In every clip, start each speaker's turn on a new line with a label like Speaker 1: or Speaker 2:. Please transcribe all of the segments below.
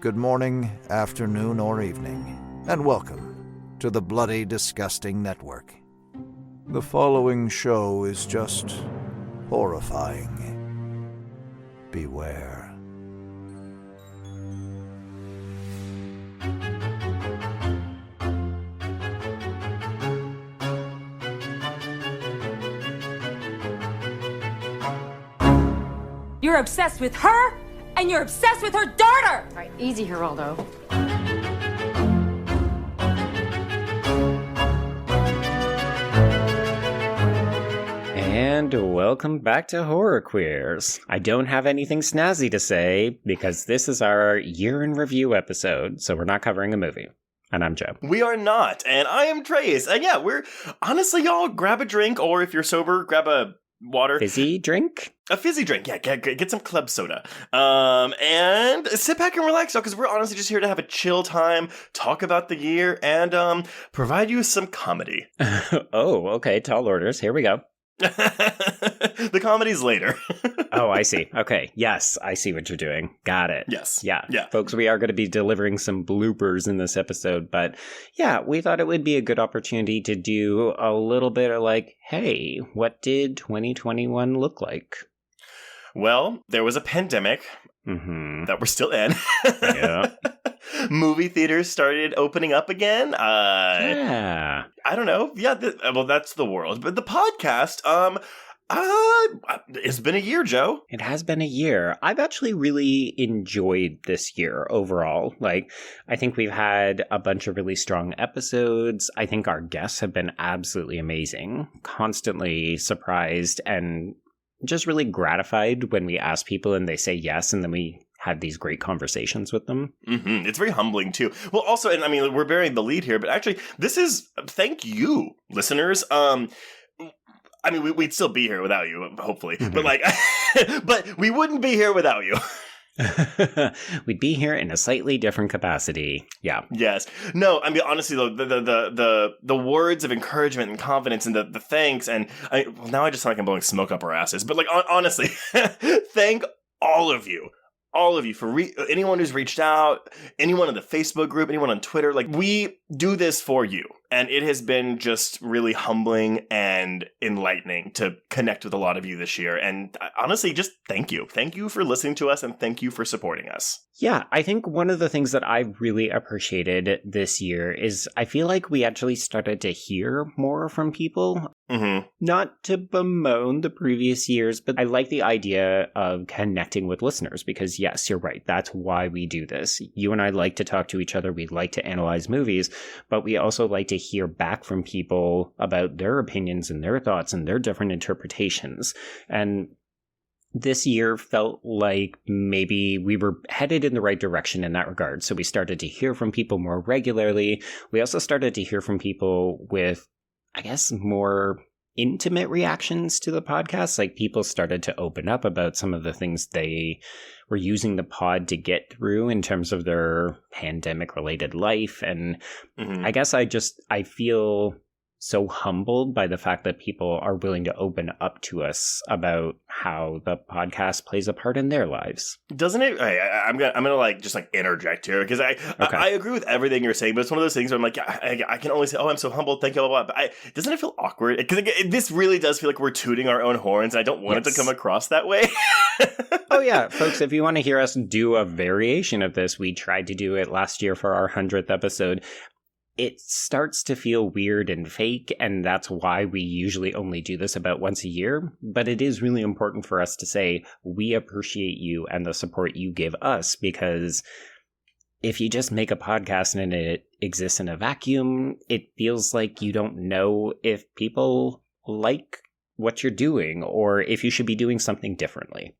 Speaker 1: good morning, afternoon, or evening, and welcome to the Bloody Disgusting Network. The following show is just horrifying. Beware.
Speaker 2: You're obsessed with her, and you're obsessed with her daughter!
Speaker 3: All right, easy, Geraldo.
Speaker 4: And welcome back to Horror Queers. I don't have anything snazzy to say because this is our year in review episode, so we're not covering a movie. And I'm Joe.
Speaker 5: We are not, and I am Trace. And yeah, we're honestly, y'all, grab a drink, or if you're sober, grab a water.
Speaker 4: Fizzy drink?
Speaker 5: A fizzy drink, yeah, get some club soda. And sit back and relax, y'all, because we're honestly just here to have a chill time, talk about the year, and provide you with some comedy.
Speaker 4: Oh, okay, tall orders. Here we go.
Speaker 5: The comedy's later.
Speaker 4: Oh, I see. Okay, yes, I see what you're doing. Got it.
Speaker 5: Yes.
Speaker 4: Yeah.
Speaker 5: Yeah.
Speaker 4: Folks, we are going to be delivering some bloopers in this episode, but yeah, we thought it would be a good opportunity to do a little bit of like, hey, what did 2021 look like?
Speaker 5: Well, there was a pandemic that we're still in.
Speaker 4: Yeah.
Speaker 5: Movie theaters started opening up again.
Speaker 4: Yeah.
Speaker 5: I don't know. Yeah, well, that's the world. But the podcast, it's been a year, Joe.
Speaker 4: It has been a year. I've actually really enjoyed this year overall. Like, I think we've had a bunch of really strong episodes. I think our guests have been absolutely amazing. Constantly surprised and just really gratified when we ask people and they say yes, and then we have these great conversations with them.
Speaker 5: Mm-hmm. It's very humbling, too. Well, also, and I mean, we're bearing the lead here, but actually, this is, thank you, listeners. I mean, we'd still be here without you, hopefully. Mm-hmm. But like, but we wouldn't be here without you.
Speaker 4: We'd be here in a slightly different capacity. Yeah.
Speaker 5: Yes. No, I mean, honestly, though, the words of encouragement and confidence and the thanks, and now I just sound like I'm blowing smoke up our asses, but like, honestly, thank all of you. All of you, for anyone who's reached out, anyone in the Facebook group, anyone on Twitter, like, we do this for you. And it has been just really humbling and enlightening to connect with a lot of you this year. And honestly, just thank you. Thank you for listening to us, and thank you for supporting us.
Speaker 4: Yeah, I think one of the things that I really appreciated this year is I feel like we actually started to hear more from people.
Speaker 5: Mm-hmm.
Speaker 4: Not to bemoan the previous years, but I like the idea of connecting with listeners because, yes, you're right. That's why we do this. You and I like to talk to each other. We like to analyze movies, but we also like to hear back from people about their opinions and their thoughts and their different interpretations. And this year felt like maybe we were headed in the right direction in that regard. So we started to hear from people more regularly. We also started to hear from people with, I guess, more intimate reactions to the podcast. Like, people started to open up about some of the things they were using the pod to get through in terms of their pandemic related life. And I guess I feel so humbled by the fact that people are willing to open up to us about how the podcast plays a part in their lives.
Speaker 5: Doesn't it? I'm gonna like just like interject here because I agree with everything you're saying, but it's one of those things where I'm like, I can only say, oh, I'm so humbled, thank you, blah, blah, blah. But doesn't it feel awkward? Because this really does feel like we're tooting our own horns, and I don't want it to come across that way.
Speaker 4: Oh yeah, folks, if you want to hear us do a variation of this, we tried to do it last year for our 100th episode. It starts to feel weird and fake, and that's why we usually only do this about once a year. But it is really important for us to say we appreciate you and the support you give us, because if you just make a podcast and it exists in a vacuum, it feels like you don't know if people like what you're doing or if you should be doing something differently.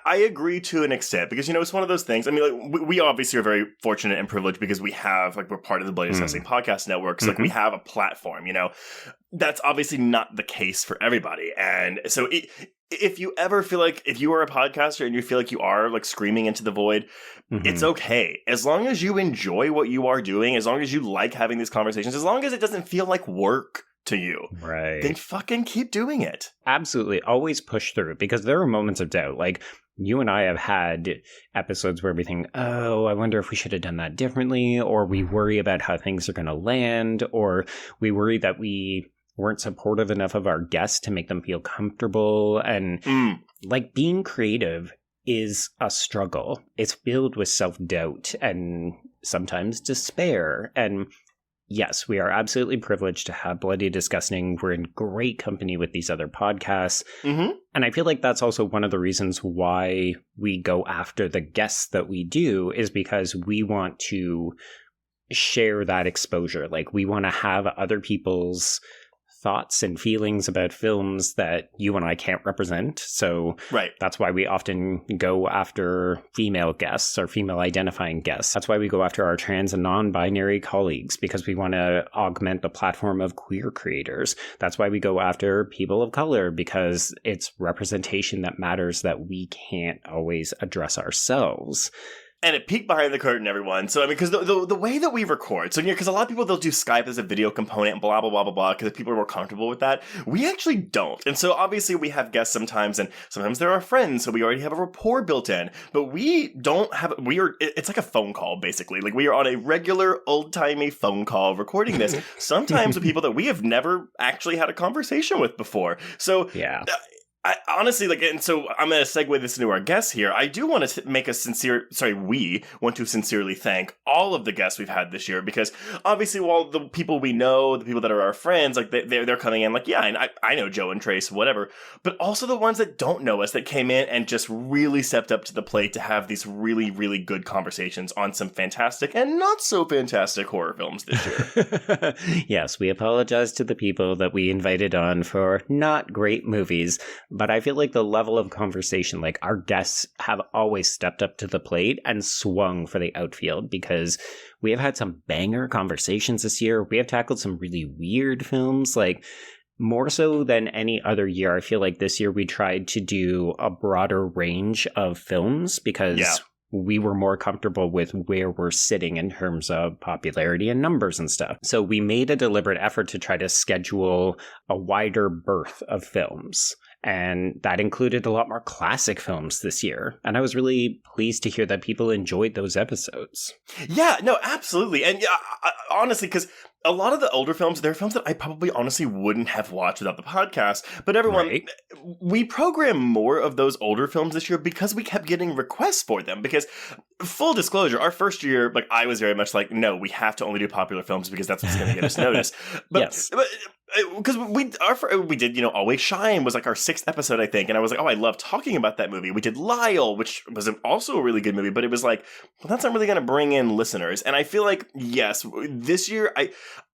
Speaker 5: I agree to an extent because, it's one of those things. I mean, like, we obviously are very fortunate and privileged because we have, like, we're part of the Bloody Disgusting podcast network. So, like, we have a platform, That's obviously not the case for everybody. And so if you ever feel like, if you are a podcaster and you feel like you are, like, screaming into the void, it's okay. As long as you enjoy what you are doing, as long as you like having these conversations, as long as it doesn't feel like work to you,
Speaker 4: right?
Speaker 5: Then fucking keep doing it.
Speaker 4: Absolutely. Always push through, because there are moments of doubt. Like, you and I have had episodes where we think, oh, I wonder if we should have done that differently, or we worry about how things are going to land, or we worry that we weren't supportive enough of our guests to make them feel comfortable. And like being creative is a struggle. It's filled with self-doubt and sometimes despair. And yes, we are absolutely privileged to have Bloody Disgusting. We're in great company with these other podcasts. And I feel like that's also one of the reasons why we go after the guests that we do, is because we want to share that exposure. Like, we want to have other people's thoughts and feelings about films that you and I can't represent. So that's why we often go after female guests or female identifying guests. That's why we go after our trans and non-binary colleagues, because we want to augment the platform of queer creators. That's why we go after people of color, because it's representation that matters that we can't always address ourselves.
Speaker 5: And a peek behind the curtain, everyone. So, I mean, because the way that we record, so, because a lot of people, they'll do Skype as a video component and blah, blah, blah, blah, blah, because people are more comfortable with that. We actually don't. And so, obviously, we have guests sometimes, and sometimes they're our friends, so we already have a rapport built in. But we don't have, it's like a phone call, basically. Like, we are on a regular, old-timey phone call recording this, sometimes with people that we have never actually had a conversation with before. So, yeah. I honestly, and so I'm going to segue this into our guests here. I do want to make we want to sincerely thank all of the guests we've had this year, because obviously, while the people we know, the people that are our friends, like they're coming in like, yeah, and I know Joe and Trace, whatever, but also the ones that don't know us, that came in and just really stepped up to the plate to have these really, really good conversations on some fantastic and not so fantastic horror films this year.
Speaker 4: Yes, we apologize to the people that we invited on for not great movies. But I feel like the level of conversation, like our guests have always stepped up to the plate and swung for the outfield, because we have had some banger conversations this year. We have tackled some really weird films, like more so than any other year. I feel like this year we tried to do a broader range of films, because we were more comfortable with where we're sitting in terms of popularity and numbers and stuff. So we made a deliberate effort to try to schedule a wider berth of films. And that included a lot more classic films this year. And I was really pleased to hear that people enjoyed those episodes.
Speaker 5: Yeah, no, absolutely. And honestly, because a lot of the older films, they're films that I probably honestly wouldn't have watched without the podcast. But everyone, we programmed more of those older films this year because we kept getting requests for them. Because, full disclosure, our first year, I was very much like, no, we have to only do popular films because that's what's going to get us noticed. But, because we did, Always Shine was like our 6th episode, I think. And I was like, oh, I love talking about that movie. We did Lyle, which was also a really good movie. But it was like, well, that's not really going to bring in listeners. And I feel like, yes, this year,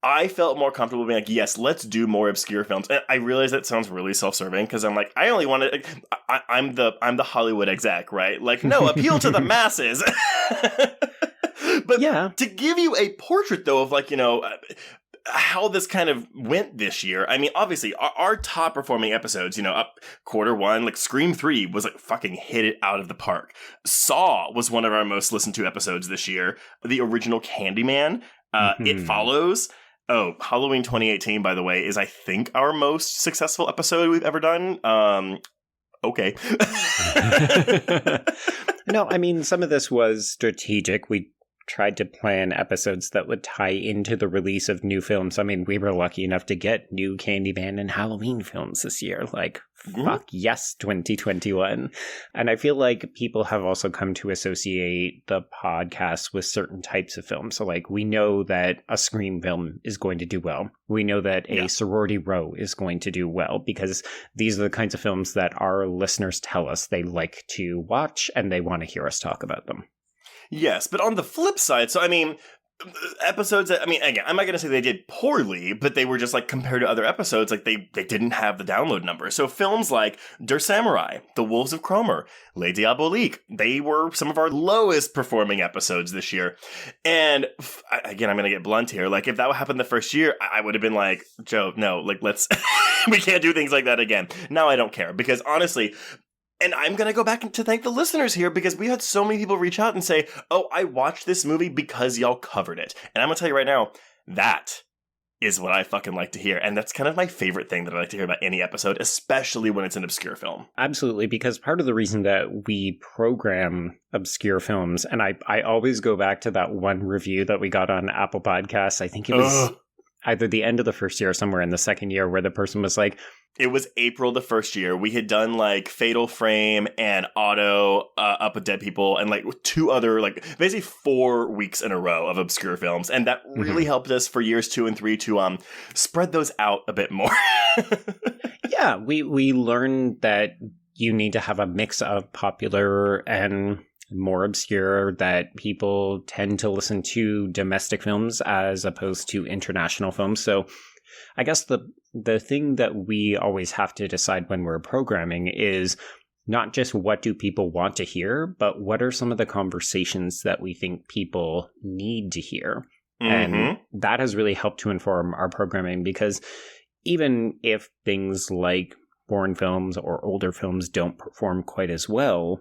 Speaker 5: I felt more comfortable being like, yes, let's do more obscure films. And I realize that sounds really self-serving, because I'm like, I only want to, I'm the Hollywood exec, right? Like, no, appeal to the masses. But to give you a portrait, though, of how this kind of went this year. I mean, obviously, our top performing episodes, up Q1, Scream 3 was fucking hit it out of the park. Saw was one of our most listened to episodes this year. The original Candyman, It Follows. Oh, Halloween 2018, by the way, is, I think, our most successful episode we've ever done. Okay.
Speaker 4: No, I mean, some of this was strategic. We tried to plan episodes that would tie into the release of new films. I mean, we were lucky enough to get new Candyman and Halloween films this year. Fuck yes, 2021. And I feel like people have also come to associate the podcast with certain types of films. So, we know that a Scream film is going to do well. We know that a Sorority Row is going to do well, because these are the kinds of films that our listeners tell us they like to watch and they want to hear us talk about them.
Speaker 5: Yes, but on the flip side, so I mean, episodes that, again, I'm not going to say they did poorly, but they were just compared to other episodes, they didn't have the download number. So films like Der Samurai, The Wolves of Cromer, Les Diaboliques, they were some of our lowest performing episodes this year. And again, I'm going to get blunt here. If that happened the first year, I would have been like, Joe, no, let's, we can't do things like that again. Now I don't care, because honestly, and I'm going to go back to thank the listeners here, because we had so many people reach out and say, oh, I watched this movie because y'all covered it. And I'm going to tell you right now, that is what I fucking like to hear. And that's kind of my favorite thing that I like to hear about any episode, especially when it's an obscure film.
Speaker 4: Absolutely, because part of the reason that we program obscure films, and I always go back to that one review that we got on Apple Podcasts. I think it was either the end of the first year or somewhere in the second year where the person was like,
Speaker 5: it was April the first year. We had done like Fatal Frame and Auto, Up with Dead People, and like 2 other, like basically 4 weeks in a row of obscure films. And that really helped us for years 2 and 3 to spread those out a bit more.
Speaker 4: Yeah, we learned that you need to have a mix of popular and more obscure, that people tend to listen to domestic films as opposed to international films. So I guess the thing that we always have to decide when we're programming is not just what do people want to hear, but what are some of the conversations that we think people need to hear. And that has really helped to inform our programming, because even if things like foreign films or older films don't perform quite as well,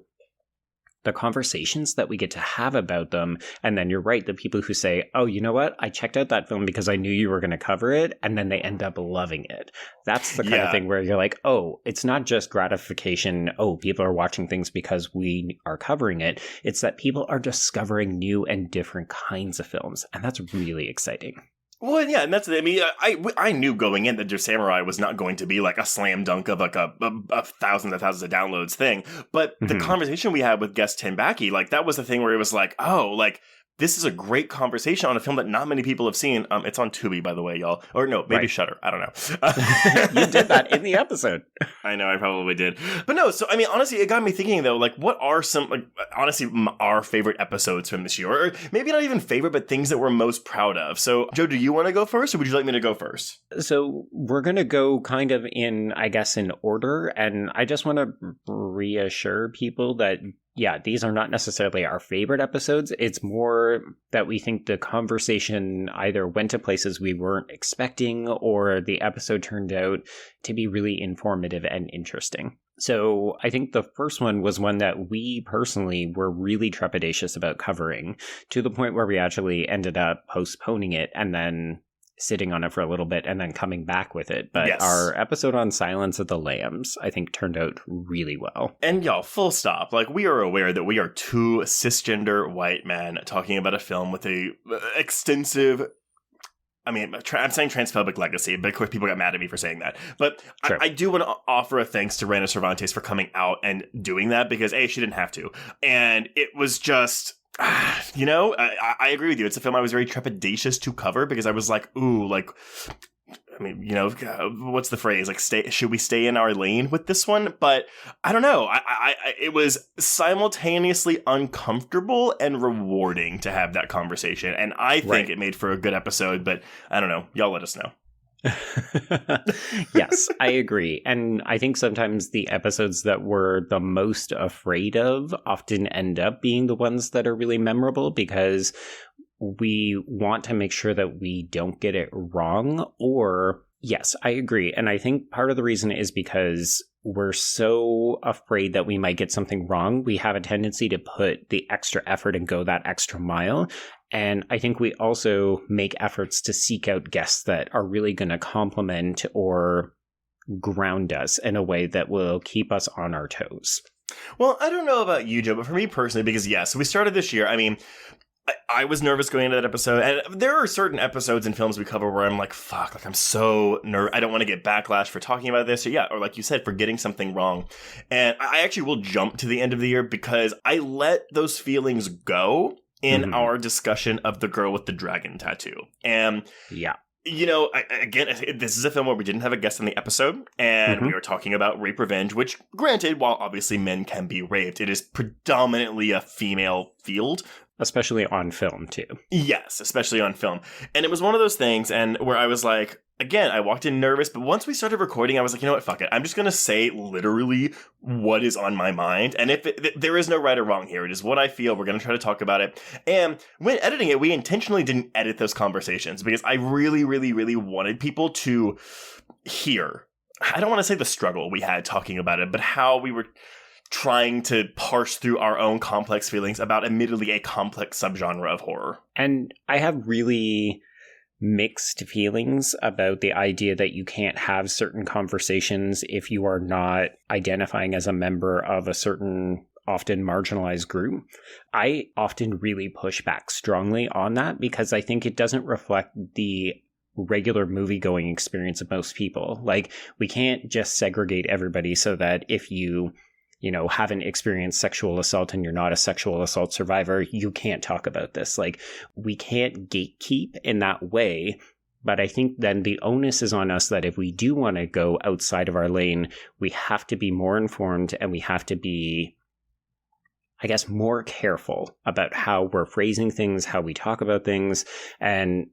Speaker 4: the conversations that we get to have about them, and then you're right, the people who say, oh, you know what, I checked out that film because I knew you were going to cover it, and then they end up loving it. That's the kind of thing where you're like, oh, it's not just gratification, oh, people are watching things because we are covering it. It's that people are discovering new and different kinds of films, and that's really exciting.
Speaker 5: Well, yeah, and that's, I mean, I knew going in that Dear Samurai was not going to be like a slam dunk of like a thousands and thousands of downloads thing. But the conversation we had with guest Tim Backey, like that was the thing where it was like, oh, like this is a great conversation on a film that not many people have seen. It's on Tubi, by the way, y'all. Or no, maybe Shudder. I don't know.
Speaker 4: You did that in the episode.
Speaker 5: I know, I probably did. But no, so I mean, honestly, it got me thinking though, like what are some, like, honestly, our favorite episodes from this year? Or maybe not even favorite, but things that we're most proud of. So, Joe, do you want to go first, or would you like me to go first?
Speaker 4: So we're going to go kind of in, I guess, in order. And I just want to reassure people that, yeah, these are not necessarily our favorite episodes. It's more that we think the conversation either went to places we weren't expecting, or the episode turned out to be really informative and interesting. So I think the first one was one that we personally were really trepidatious about covering, to the point where we actually ended up postponing it and then sitting on it for a little bit and then coming back with it. But our episode on Silence of the Lambs, I think, turned out really well. And
Speaker 5: y'all, full stop. Like, we are aware that we are 2 cisgender white men talking about a film with a extensive, I mean, I'm saying transphobic legacy, but of course people got mad at me for saying that. But I do want to offer a thanks to Rana Cervantes for coming out and doing that, because A, she didn't have to. And it was just, you know, I agree with you. It's a film I was very trepidatious to cover, because I was like, ooh, like, I mean, you know, what's the phrase? Like, should we stay in our lane with this one? But I don't know. It was simultaneously uncomfortable and rewarding to have that conversation. And I think it made for a good episode, but I don't know. Y'all let us know.
Speaker 4: Yes, I agree. And I think sometimes the episodes that we're the most afraid of often end up being the ones that are really memorable, because we want to make sure that we don't get it wrong. Or, yes, I agree. And I think part of the reason is because we're so afraid that we might get something wrong. We have a tendency to put the extra effort and go that extra mile. And I think we also make efforts to seek out guests that are really going to complement or ground us in a way that will keep us on our toes.
Speaker 5: Well, I don't know about you, Joe, but for me personally, because yes, we started this year. I mean, I was nervous going into that episode, and there are certain episodes and films we cover where I'm like, fuck, like I'm so nervous. I don't want to get backlash for talking about this, or like you said, for getting something wrong. And I actually will jump to the end of the year, because I let those feelings go in our discussion of The Girl with the Dragon Tattoo. And you know, again, this is a film where we didn't have a guest on the episode, and we were talking about rape revenge, which, granted, while obviously men can be raped, it is predominantly a female field.
Speaker 4: Especially on film, too.
Speaker 5: Yes, especially on film. And it was one of those things, and where I was like, again, I walked in nervous, but once we started recording, I was like, you know what, fuck it. I'm just going to say literally what is on my mind. And if there is no right or wrong here, it is what I feel. We're going to try to talk about it. And when editing it, we intentionally didn't edit those conversations, because I really, really, really wanted people to hear, I don't want to say the struggle we had talking about it, but how we were trying to parse through our own complex feelings about admittedly a complex subgenre of horror.
Speaker 4: And I have really mixed feelings about the idea that you can't have certain conversations if you are not identifying as a member of a certain often marginalized group. I often really push back strongly on that because I think it doesn't reflect the regular movie-going experience of most people. Like, we can't just segregate everybody so that if you haven't experienced sexual assault and you're not a sexual assault survivor, you can't talk about this. Like, we can't gatekeep in that way. But I think then the onus is on us that if we do want to go outside of our lane, we have to be more informed and we have to be, I guess, more careful about how we're phrasing things, how we talk about things. And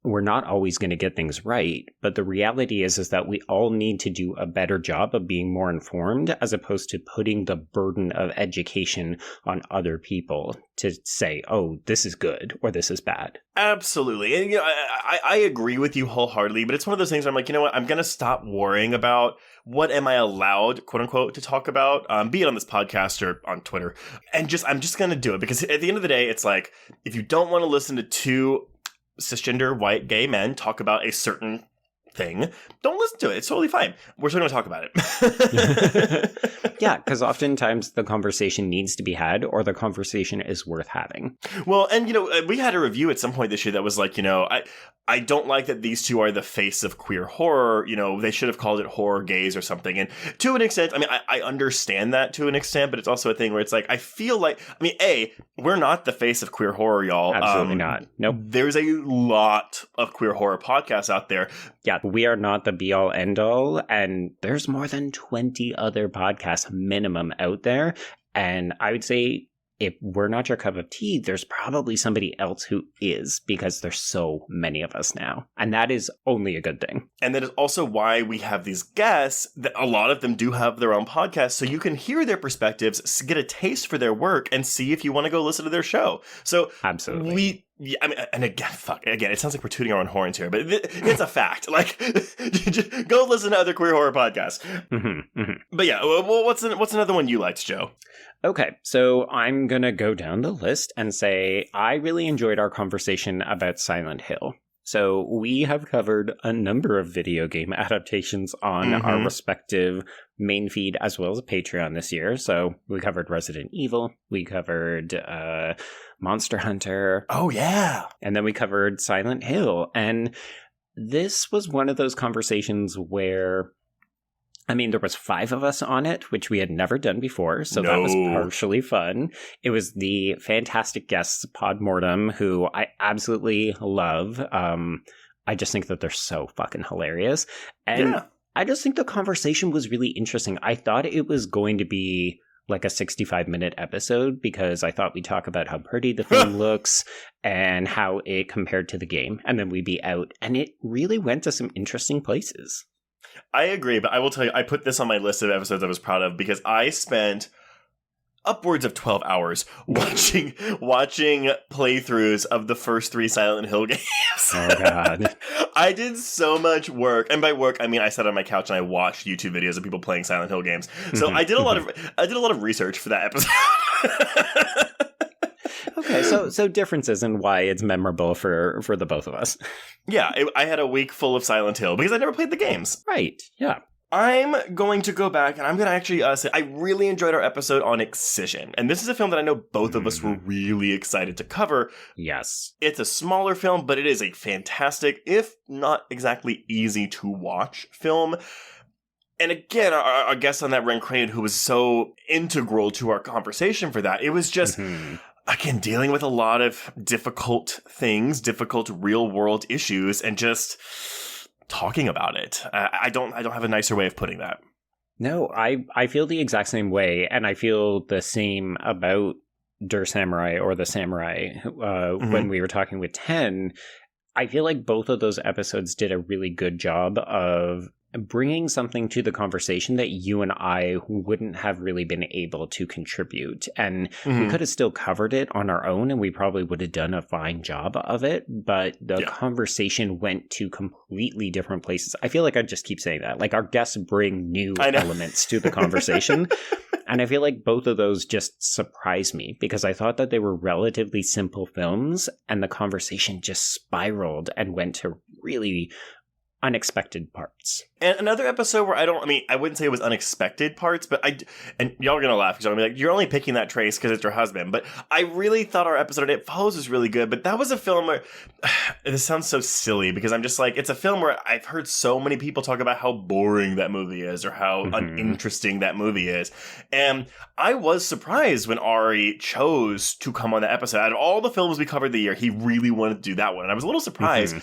Speaker 4: we're not always going to get things right, but the reality is that we all need to do a better job of being more informed as opposed to putting the burden of education on other people to say, oh, this is good or this is bad.
Speaker 5: Absolutely. And, I agree with you wholeheartedly, but it's one of those things where I'm like, you know what, I'm going to stop worrying about what am I allowed, quote unquote, to talk about, be it on this podcast or on Twitter. And I'm just going to do it because at the end of the day, it's like, if you don't want to listen to two cisgender white gay men talk about a certain thing, don't listen to it. It's totally fine. We're still going to talk about it.
Speaker 4: Yeah, because oftentimes the conversation needs to be had or the conversation is worth having.
Speaker 5: Well, and, we had a review at some point this year that was like, I don't like that these two are the face of queer horror. They should have called it horror gaze or something. And to an extent, I mean, I understand that to an extent, but it's also a thing where it's like, I feel like, we're not the face of queer horror, y'all.
Speaker 4: Absolutely not. Nope.
Speaker 5: There's a lot of queer horror podcasts out there.
Speaker 4: Yeah, we are not the be all end all. And there's more than 20 other podcasts minimum out there. And I would say, if we're not your cup of tea, there's probably somebody else who is, because there's so many of us now. And that is only a good thing.
Speaker 5: And that is also why we have these guests, that a lot of them do have their own podcasts, so you can hear their perspectives, get a taste for their work, and see if you want to go listen to their show. So
Speaker 4: absolutely.
Speaker 5: And again, it sounds like we're tooting our own horns here, but it's a fact. Like, go listen to other queer horror podcasts.
Speaker 4: Mm-hmm, mm-hmm.
Speaker 5: But yeah, what's another one you liked, Joe?
Speaker 4: Okay, so I'm going to go down the list and say I really enjoyed our conversation about Silent Hill. So we have covered a number of video game adaptations on our respective main feed as well as Patreon this year. So we covered Resident Evil, we covered Monster Hunter.
Speaker 5: Oh, yeah.
Speaker 4: And then we covered Silent Hill. And this was one of those conversations where, there was 5 of us on it, which we had never done before, so that was partially fun. It was the fantastic guests, Podmortem, who I absolutely love. I just think that they're so fucking hilarious. And I just think the conversation was really interesting. I thought it was going to be like a 65-minute episode because I thought we'd talk about how pretty the film looks and how it compared to the game, and then we'd be out. And it really went to some interesting places.
Speaker 5: I agree, but I will tell you, I put this on my list of episodes I was proud of because I spent upwards of 12 hours watching playthroughs of the first 3 Silent Hill games.
Speaker 4: Oh, God.
Speaker 5: I did so much work. And by work, I mean I sat on my couch and I watched YouTube videos of people playing Silent Hill games. So I did a lot of research for that episode.
Speaker 4: Okay, so differences in why it's memorable for the both of us.
Speaker 5: Yeah, I had a week full of Silent Hill because I never played the games.
Speaker 4: Right, yeah.
Speaker 5: I'm going to go back and I'm going to actually say I really enjoyed our episode on Excision. And this is a film that I know both of us were really excited to cover.
Speaker 4: Yes.
Speaker 5: It's a smaller film, but it is a fantastic, if not exactly easy to watch film. And again, our guest on that, Ren Crane, who was so integral to our conversation for that, it was just... Again, dealing with a lot of difficult things, difficult real world issues, and just talking about it. I don't have a nicer way of putting that.
Speaker 4: No, I feel the exact same way, and I feel the same about Der Samurai or the Samurai when we were talking with Ten. I feel like both of those episodes did a really good job of bringing something to the conversation that you and I wouldn't have really been able to contribute. And we could have still covered it on our own and we probably would have done a fine job of it. But the conversation went to completely different places. I feel like I just keep saying that. Like our guests bring new elements to the conversation. And I feel like both of those just surprised me because I thought that they were relatively simple films and the conversation just spiraled and went to really unexpected parts.
Speaker 5: And another episode where I wouldn't say it was unexpected parts, but and y'all are going to laugh because y'all are going to be like, you're only picking that Trace because it's your husband. But I really thought our episode It Follows was really good. But that was a film where, this sounds so silly because I'm just like, it's a film where I've heard so many people talk about how boring that movie is or how uninteresting that movie is. And I was surprised when Ari chose to come on the episode. Out of all the films we covered the year, he really wanted to do that one. And I was a little surprised.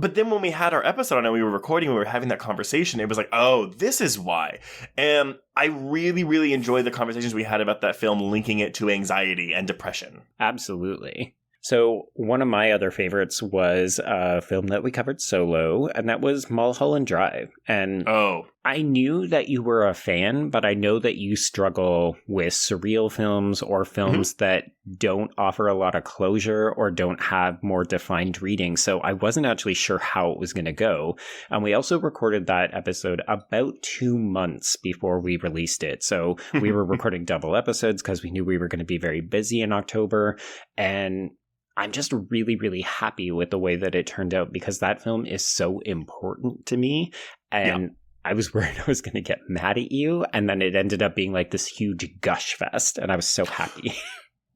Speaker 5: But then when we had our episode and we were recording, we were having that conversation, it was like, oh, this is why. And I really, really enjoyed the conversations we had about that film, linking it to anxiety and depression.
Speaker 4: Absolutely. So one of my other favorites was a film that we covered solo, and that was Mulholland Drive. And I knew that you were a fan, but I know that you struggle with surreal films or films that don't offer a lot of closure or don't have more defined readings. So I wasn't actually sure how it was going to go. And we also recorded that episode about 2 months before we released it. So we were recording double episodes because we knew we were going to be very busy in October. And I'm just really, really happy with the way that it turned out because that film is so important to me. And I was worried I was going to get mad at you. And then it ended up being like this huge gush fest. And I was so happy.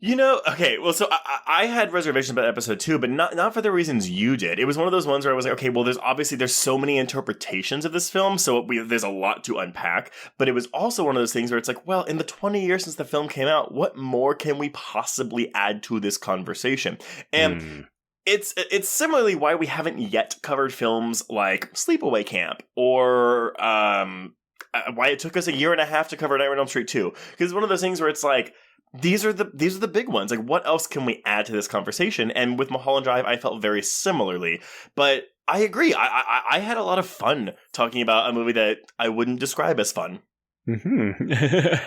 Speaker 5: Okay, well, so I had reservations about episode 2, but not for the reasons you did. It was one of those ones where I was like, okay, well, there's so many interpretations of this film, so there's a lot to unpack. But it was also one of those things where it's like, well, in the 20 years since the film came out, what more can we possibly add to this conversation? And it's similarly why we haven't yet covered films like Sleepaway Camp or why it took us a year and a half to cover Nightmare on Elm Street 2. Because it's one of those things where it's like, these are the big ones. Like, what else can we add to this conversation? And with Mulholland Drive, I felt very similarly. But I agree. I had a lot of fun talking about a movie that I wouldn't describe as fun.
Speaker 4: It's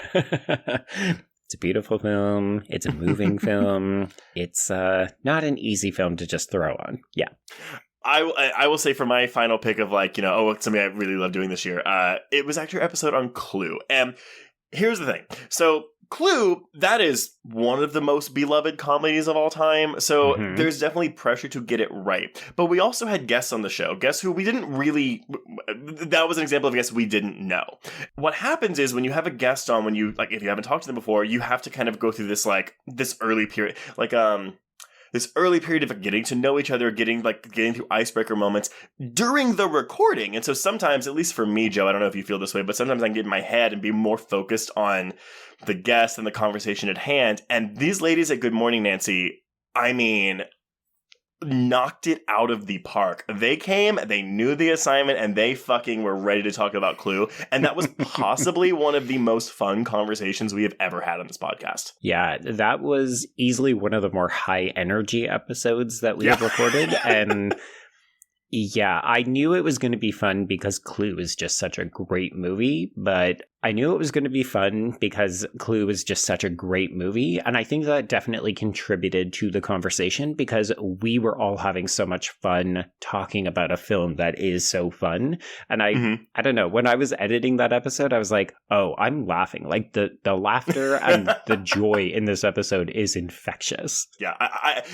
Speaker 4: a beautiful film. It's a moving film. It's not an easy film to just throw on. Yeah.
Speaker 5: I will say for my final pick of something I really love doing this year, it was actually our episode on Clue. And here's the thing. So Clue, that is one of the most beloved comedies of all time, so there's definitely pressure to get it right. But we also had guests on the show, guests who we didn't really, that was an example of guests we didn't know. What happens is when you have a guest on, when you, if you haven't talked to them before, you have to kind of go through this, this early period, this early period of getting to know each other, getting through icebreaker moments during the recording. And so sometimes, at least for me, Joe, I don't know if you feel this way, but sometimes I can get in my head and be more focused on the guest and the conversation at hand. And these ladies at Good Morning Nancy, knocked it out of the park. They came, they knew the assignment, and they fucking were ready to talk about Clue. And that was possibly one of the most fun conversations we have ever had on this podcast.
Speaker 4: Yeah, that was easily one of the more high energy episodes that we have recorded. And yeah, I knew it was going to be fun because Clue is just such a great movie, but I knew it was going to be fun because Clue is just such a great movie. And I think that definitely contributed to the conversation because we were all having so much fun talking about a film that is so fun. And I don't know, when I was editing that episode, I was like, oh, I'm laughing. Like the laughter and the joy in this episode is infectious.
Speaker 5: Yeah,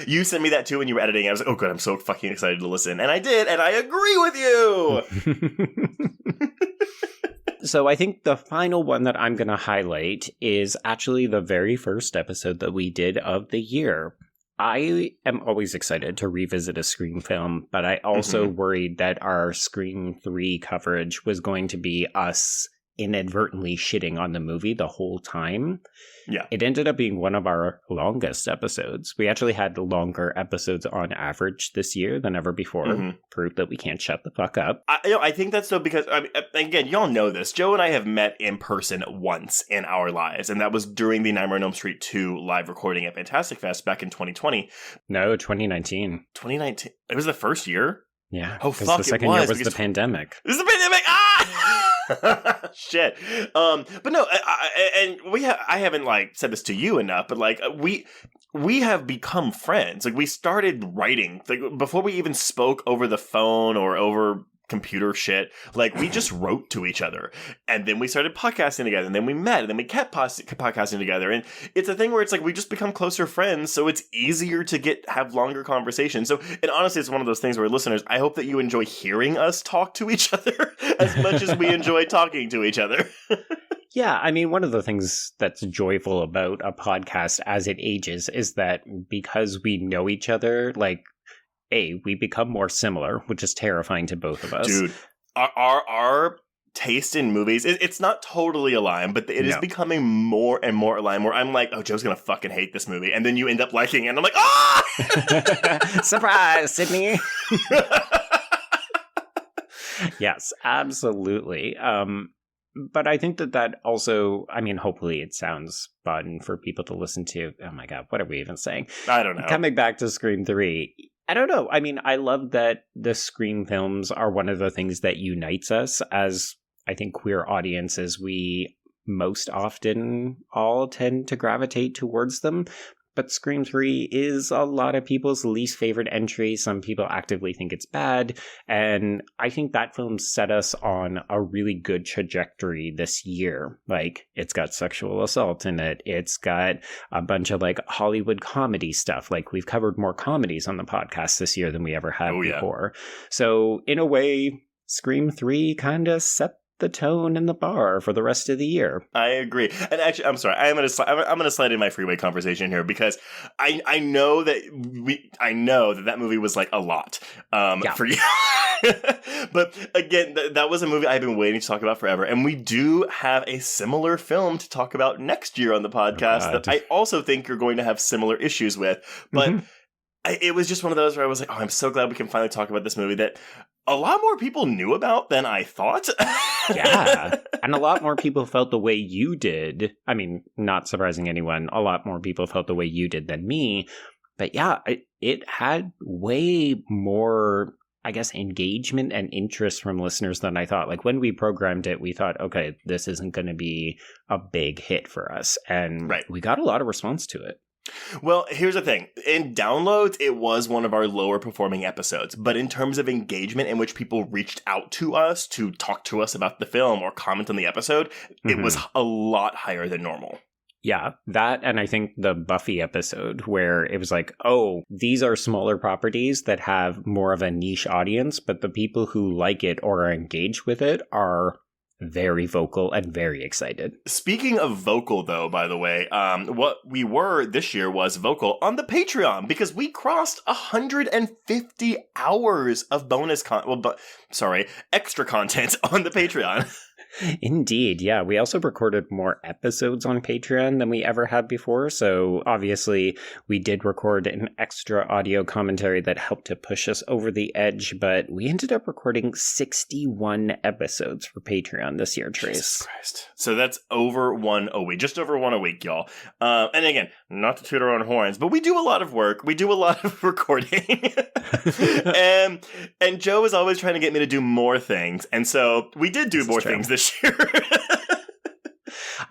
Speaker 5: you sent me that too when you were editing. I was like, oh, good, I'm so fucking excited to listen. And I did, and I agree with you.
Speaker 4: So I think the final one that I'm going to highlight is actually the very first episode that we did of the year. I am always excited to revisit a Scream film, but I also worried that our Scream 3 coverage was going to be us inadvertently shitting on the movie the whole time. Yeah. It ended up being one of our longest episodes. We actually had longer episodes on average this year than ever before. Proof that we can't shut the fuck up.
Speaker 5: I think that's so because, again, y'all know this. Joe and I have met in person once in our lives, and that was during the Nightmare on Elm Street 2 live recording at Fantastic Fest back in 2020.
Speaker 4: No, 2019.
Speaker 5: 2019. It was the first year?
Speaker 4: Yeah.
Speaker 5: Oh, fuck,
Speaker 4: the second year was the pandemic.
Speaker 5: It was the pandemic! Shit. But no, I haven't said this to you enough, but we have become friends. We started writing before we even spoke over the phone or over computer shit. Like, we just wrote to each other. And then we started podcasting together. And then we met. And then we kept podcasting together. And it's a thing where it's like we just become closer friends. So it's easier to have longer conversations. So, and honestly, it's one of those things where, listeners, I hope that you enjoy hearing us talk to each other as much as we enjoy talking to each other.
Speaker 4: Yeah, I mean, one of the things that's joyful about a podcast as it ages is that because we know each other, like, we become more similar, which is terrifying to both of us.
Speaker 5: Dude, our taste in movies, it's not totally aligned, but it is becoming more and more aligned, where I'm like, oh, Joe's gonna fucking hate this movie. And then you end up liking it, and I'm like, ah!
Speaker 4: Surprise, Sydney! Yes, absolutely. But I think that also, I mean, hopefully it sounds fun for people to listen to. Oh my God, what are we even saying?
Speaker 5: I don't know.
Speaker 4: Coming back to Scream 3, I don't know. I mean, I love that the Scream films are one of the things that unites us as, I think, queer audiences. We most often all tend to gravitate towards them. But Scream 3 is a lot of people's least favorite entry. Some people actively think it's bad. And I think that film set us on a really good trajectory this year. Like, it's got sexual assault in it. It's got a bunch of, like, Hollywood comedy stuff. Like, we've covered more comedies on the podcast this year than we ever had before. So, in a way, Scream 3 kind of set the tone and the bar for the rest of the year.
Speaker 5: I agree. And actually, I'm sorry, I'm gonna slide in my freeway conversation here, because I know that movie was like a lot for you. But again, that was a movie I've been waiting to talk about forever, and we do have a similar film to talk about next year on the podcast that I also think you're going to have similar issues with. But it was just one of those where I was like, oh, I'm so glad we can finally talk about this movie that a lot more people knew about than I thought.
Speaker 4: Yeah. And a lot more people felt the way you did. I mean, not surprising anyone. A lot more people felt the way you did than me. But yeah, it had way more, I guess, engagement and interest from listeners than I thought. Like, when we programmed it, we thought, okay, this isn't going to be a big hit for us. And we got a lot of response to it.
Speaker 5: Well, here's the thing. In downloads, it was one of our lower performing episodes. But in terms of engagement in which people reached out to us to talk to us about the film or comment on the episode, it was a lot higher than normal.
Speaker 4: Yeah, that, and I think the Buffy episode where it was like, oh, these are smaller properties that have more of a niche audience, but the people who like it or are engaged with it are very vocal and very excited.
Speaker 5: Speaking of vocal, though, by the way, what we were this year was vocal on the Patreon, because we crossed 150 hours of extra content on the Patreon.
Speaker 4: Indeed, yeah. We also recorded more episodes on Patreon than we ever had before, so obviously we did record an extra audio commentary that helped to push us over the edge, but we ended up recording 61 episodes for Patreon this year, Trace.
Speaker 5: Jesus Christ. So that's over one a week, just over one a week, y'all. And again, not to toot our own horns, but we do a lot of work. We do a lot of recording. and Joe is always trying to get me to do more things, and so we did do more things this year.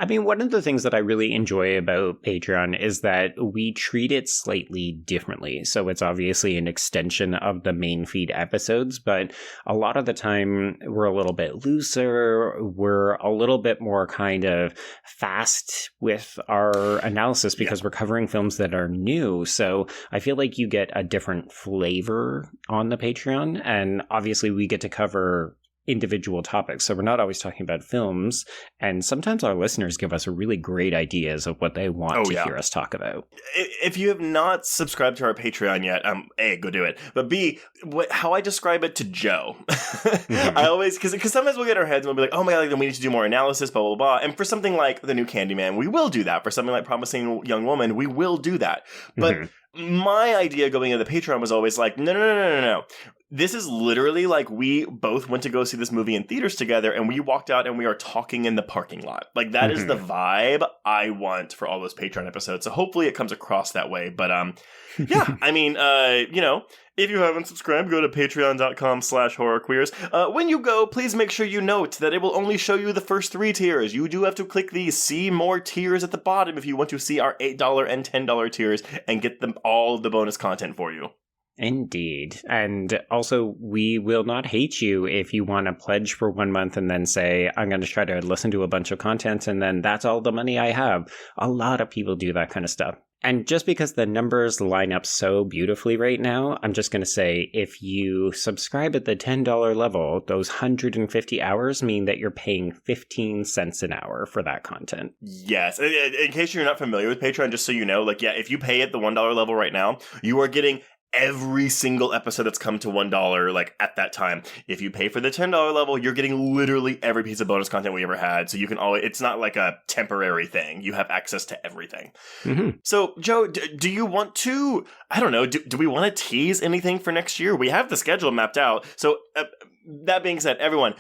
Speaker 4: I mean, one of the things that I really enjoy about Patreon is that we treat it slightly differently. So it's obviously an extension of the main feed episodes, but a lot of the time we're a little bit looser. We're a little bit more kind of fast with our analysis because we're covering films that are new. So I feel like you get a different flavor on the Patreon. And obviously we get to cover individual topics. So we're not always talking about films, and sometimes our listeners give us really great ideas of what they want to hear us talk about.
Speaker 5: If you have not subscribed to our Patreon yet, A, go do it. But B, how I describe it to Joe. I always, because sometimes we'll get our heads and we'll be like, oh my God, then we need to do more analysis, blah, blah, blah. And for something like The New Candyman, we will do that. For something like Promising Young Woman, we will do that. But my idea going into the Patreon was always like, no. This is literally like we both went to go see this movie in theaters together, and we walked out and we are talking in the parking lot. Like, that is the vibe I want for all those Patreon episodes. So hopefully it comes across that way. But yeah, I mean, if you haven't subscribed, go to patreon.com/horrorqueers. When you go, please make sure you note that it will only show you the first 3 tiers. You do have to click the see more tiers at the bottom if you want to see our $8 and $10 tiers and get them all of the bonus content for you.
Speaker 4: Indeed. And also, we will not hate you if you want to pledge for 1 month and then say, I'm going to try to listen to a bunch of content and then that's all the money I have. A lot of people do that kind of stuff. And just because the numbers line up so beautifully right now, I'm just going to say if you subscribe at the $10 level, those 150 hours mean that you're paying 15 cents an hour for that content.
Speaker 5: Yes. In case you're not familiar with Patreon, just so you know, if you pay at the $1 level right now, you are getting every single episode that's come to $1 at that time. If you pay for the $10 level, you're getting literally every piece of bonus content we ever had. So you can always, it's not like a temporary thing. You have access to everything. Mm-hmm. So Joe, do you want to, I don't know, do we want to tease anything for next year? We have the schedule mapped out. So that being said, everyone,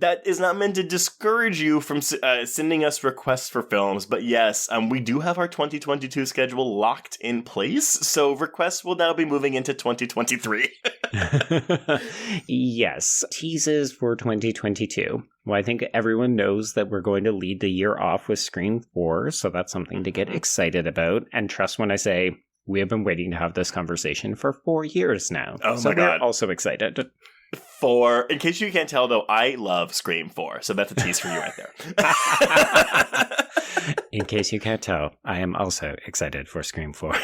Speaker 5: that is not meant to discourage you from sending us requests for films, but yes, we do have our 2022 schedule locked in place, so requests will now be moving into 2023.
Speaker 4: Yes, teases for 2022. Well, I think everyone knows that we're going to lead the year off with Scream 4, so that's something to get excited about, and trust when I say we have been waiting to have this conversation for 4 years now.
Speaker 5: Oh
Speaker 4: so
Speaker 5: my God.
Speaker 4: We're also excited.
Speaker 5: In case you can't tell, though, I love Scream 4, so that's a tease for you right there.
Speaker 4: In case you can't tell, I am also excited for Scream 4.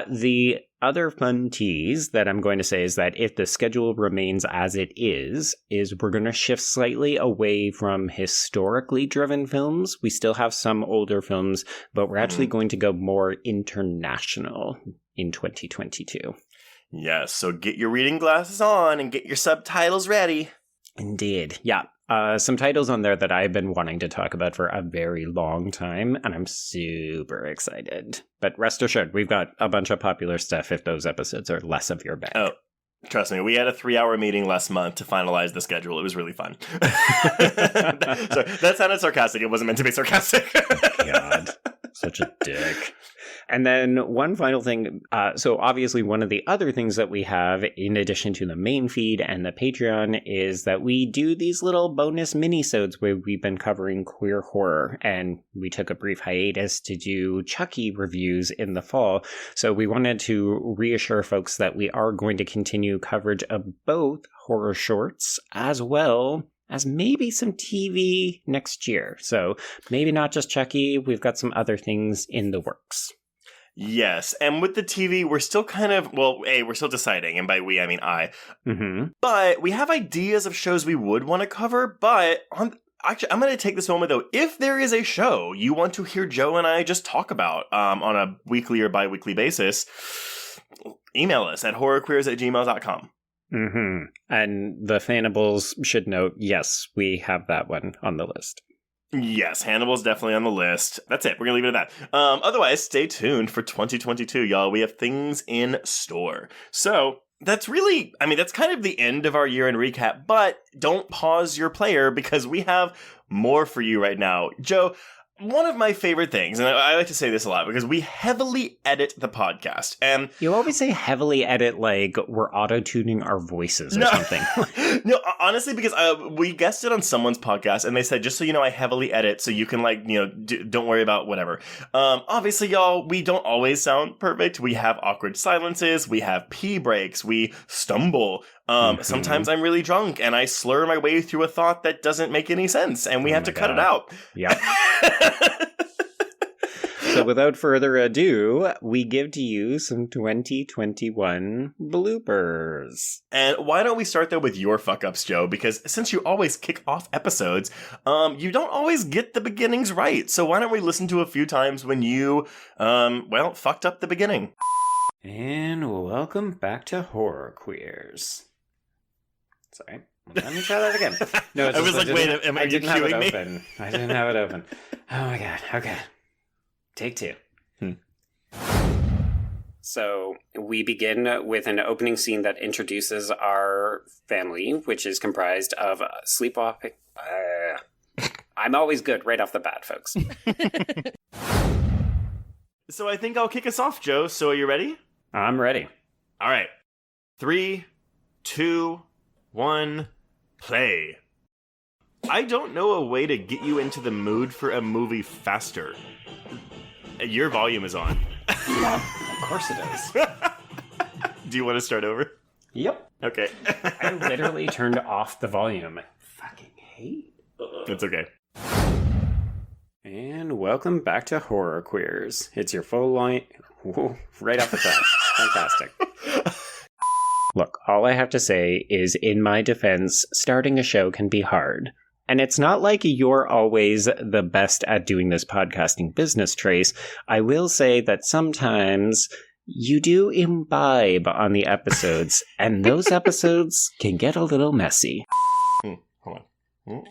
Speaker 4: The other fun tease that I'm going to say is that if the schedule remains as it is we're going to shift slightly away from historically driven films. We still have some older films, but we're actually going to go more international in 2022.
Speaker 5: Yes, so get your reading glasses on and get your subtitles ready.
Speaker 4: Indeed. Yeah. Some titles on there that I've been wanting to talk about for a very long time, and I'm super excited. But rest assured, we've got a bunch of popular stuff if those episodes are less of your bag.
Speaker 5: Oh, trust me, we had a 3-hour meeting last month to finalize the schedule. It was really fun. So that sounded sarcastic. It wasn't meant to be sarcastic.
Speaker 4: God, such a dick. And then one final thing. So obviously one of the other things that we have in addition to the main feed and the Patreon is that we do these little bonus minisodes where we've been covering queer horror, and we took a brief hiatus to do Chucky reviews in the fall. So we wanted to reassure folks that we are going to continue coverage of both horror shorts as well as maybe some TV next year. So maybe not just Chucky. We've got some other things in the works.
Speaker 5: Yes, and with the TV, we're still we're still deciding, and by we, I mean I. Mm-hmm. But we have ideas of shows we would want to cover, but actually, I'm going to take this moment, though. If there is a show you want to hear Joe and I just talk about on a weekly or bi-weekly basis, email us at horrorqueers@gmail.com.
Speaker 4: Mm-hmm. And the Fanables should note, yes, we have that one on the list.
Speaker 5: Yes, Hannibal's definitely on the list. That's it. We're going to leave it at that. Otherwise, stay tuned for 2022, y'all. We have things in store. So that's that's kind of the end of our year-end recap, but don't pause your player because we have more for you right now. Joe, one of my favorite things, and I like to say this a lot, because we heavily edit the podcast. And
Speaker 4: you always say heavily edit like we're auto-tuning our voices or something.
Speaker 5: No, honestly, because we guested on someone's podcast, and they said, just so you know, I heavily edit, so you can, don't worry about whatever. Obviously, y'all, we don't always sound perfect. We have awkward silences. We have pee breaks. We stumble. Sometimes I'm really drunk, and I slur my way through a thought that doesn't make any sense, and we have to cut it out.
Speaker 4: Yep. So without further ado, we give to you some 2021 bloopers.
Speaker 5: And why don't we start, though, with your fuck-ups, Joe? Because since you always kick off episodes, you don't always get the beginnings right. So why don't we listen to a few times when you, fucked up the beginning?
Speaker 4: And welcome back to Horror Queers. Sorry. Let me try that again. No, it's
Speaker 5: I was like, wait, are you cueing me?
Speaker 4: I didn't have it open. Oh my God. Okay. Take two. So we begin with an opening scene that introduces our family, which is comprised of sleepwalking. I'm always good right off the bat, folks.
Speaker 5: So I think I'll kick us off, Joe. So are you ready?
Speaker 4: I'm ready.
Speaker 5: All right. 3, 2, 1, play. I don't know a way to get you into the mood for a movie faster. Your volume is on.
Speaker 4: Of course it is.
Speaker 5: Do you want to start over?
Speaker 4: Yep.
Speaker 5: Okay.
Speaker 4: I literally turned off the volume. I fucking hate.
Speaker 5: It's okay.
Speaker 4: And welcome back to Horror Queers. It's your full line. Whoa, right off the bat. Fantastic. Look, all I have to say is, in my defense, starting a show can be hard. And it's not like you're always the best at doing this podcasting business, Trace. I will say that sometimes you do imbibe on the episodes, and those episodes can get a little messy.
Speaker 5: Hold on.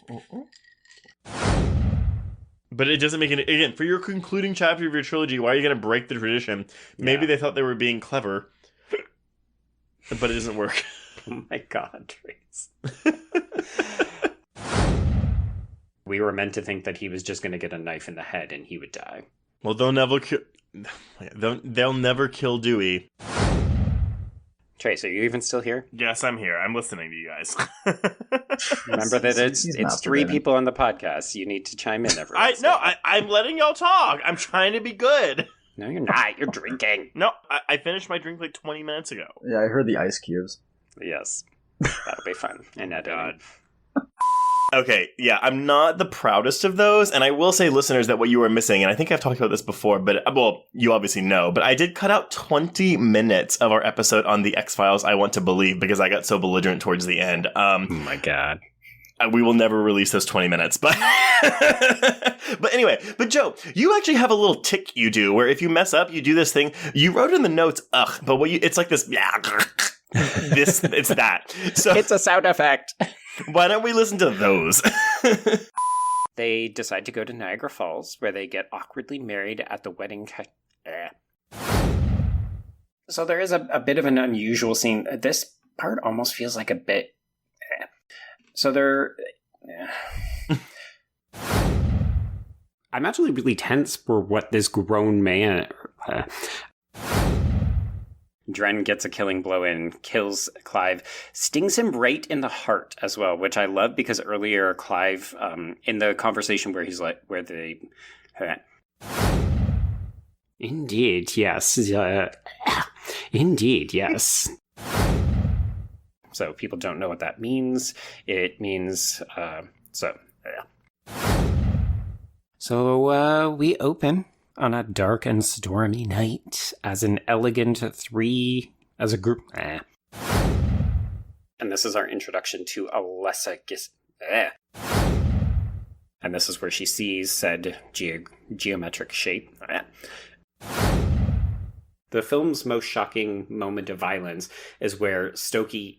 Speaker 5: But it doesn't make it... Again, for your concluding chapter of your trilogy, why are you going to break the tradition? Maybe they thought they were being clever, but it doesn't work.
Speaker 4: Oh my god, Trace. We were meant to think that he was just going to get a knife in the head and he would die.
Speaker 5: Well, they'll never kill Dewey.
Speaker 4: Trace, are you even still here?
Speaker 5: Yes, I'm here. I'm listening to you guys.
Speaker 4: Remember that it's three people on the podcast. You need to chime in every once.
Speaker 5: I'm letting y'all talk. I'm trying to be good.
Speaker 4: No, you're not. You're drinking.
Speaker 5: No, I finished my drink like 20 minutes ago.
Speaker 3: Yeah, I heard the ice cubes.
Speaker 4: Yes. That'll be fun. And God.
Speaker 5: Okay, yeah, I'm not the proudest of those, and I will say, listeners, that what you are missing, and I think I've talked about this before, but, well, you obviously know, but I did cut out 20 minutes of our episode on the X-Files I Want to Believe because I got so belligerent towards the end.
Speaker 4: Oh my god.
Speaker 5: We will never release those 20 minutes, but... But anyway, but Joe, you actually have a little tick you do, where if you mess up, you do this thing, you wrote in the notes, ugh, but it's like this, it's that. So
Speaker 4: it's a sound effect.
Speaker 5: Why don't we listen to those?
Speaker 4: They decide to go to Niagara Falls, where they get awkwardly married at the wedding. So there is a bit of an unusual scene. This part almost feels like a bit... So they're... I'm actually really tense for what this grown man... Dren gets a killing blow in, kills Clive, stings him right in the heart as well, which I love because earlier Clive, in the conversation where he's like, where they... Indeed, yes. Indeed, yes. So people don't know what that means. It means, So we open on a dark and stormy night as an elegant as a group. And this is our introduction to Alessa And this is where she sees said geometric shape. The film's most shocking moment of violence is where Stokey...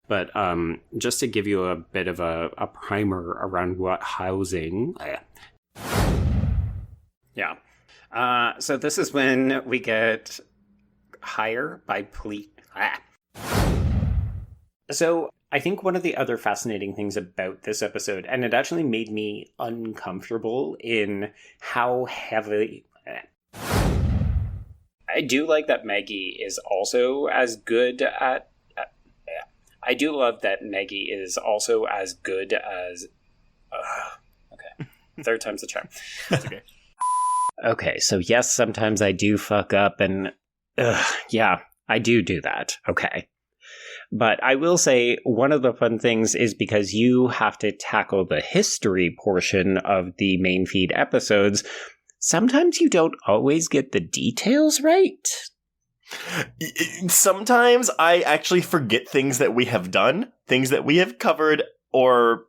Speaker 4: But just to give you a bit of a primer around what housing... Yeah. So this is when we get higher by police. So I think one of the other fascinating things about this episode, and it actually made me uncomfortable in how heavily... I do like that Maggie is also as good at... I do love that Maggie is also as good as... okay. Third time's the charm. That's okay. Okay, so yes, sometimes I do fuck up, and yeah, I do that. Okay. But I will say one of the fun things is because you have to tackle the history portion of the main feed episodes, sometimes you don't always get the details right.
Speaker 5: Sometimes I actually forget things that we have done, things that we have covered, or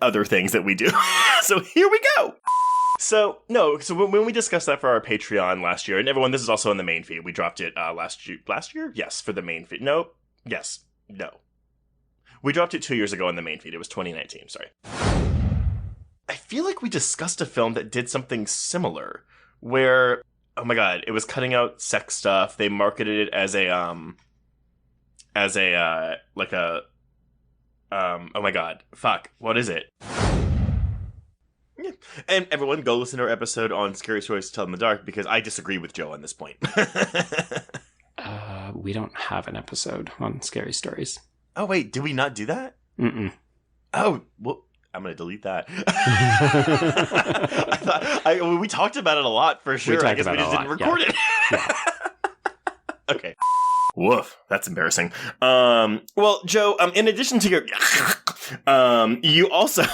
Speaker 5: other things that we do. So here we go. So when we discussed that for our Patreon last year, and everyone, this is also in the main feed. We dropped it last year? Yes, for the main feed. No. Yes. No. We dropped it 2 years ago in the main feed. It was 2019, sorry. I feel like we discussed a film that did something similar, where, oh my god, it was cutting out sex stuff. They marketed it as oh my god, fuck, what is it? Yeah. And everyone, go listen to our episode on Scary Stories to Tell in the Dark, because I disagree with Joe on this point.
Speaker 4: We don't have an episode on Scary Stories.
Speaker 5: Oh, wait, did we not do that?
Speaker 4: Mm-mm.
Speaker 5: Oh, well, I'm going to delete that. We talked about it a lot for sure. I guess we just didn't record it. Yeah. Okay. Woof. That's embarrassing. Well, Joe, in addition to your, you also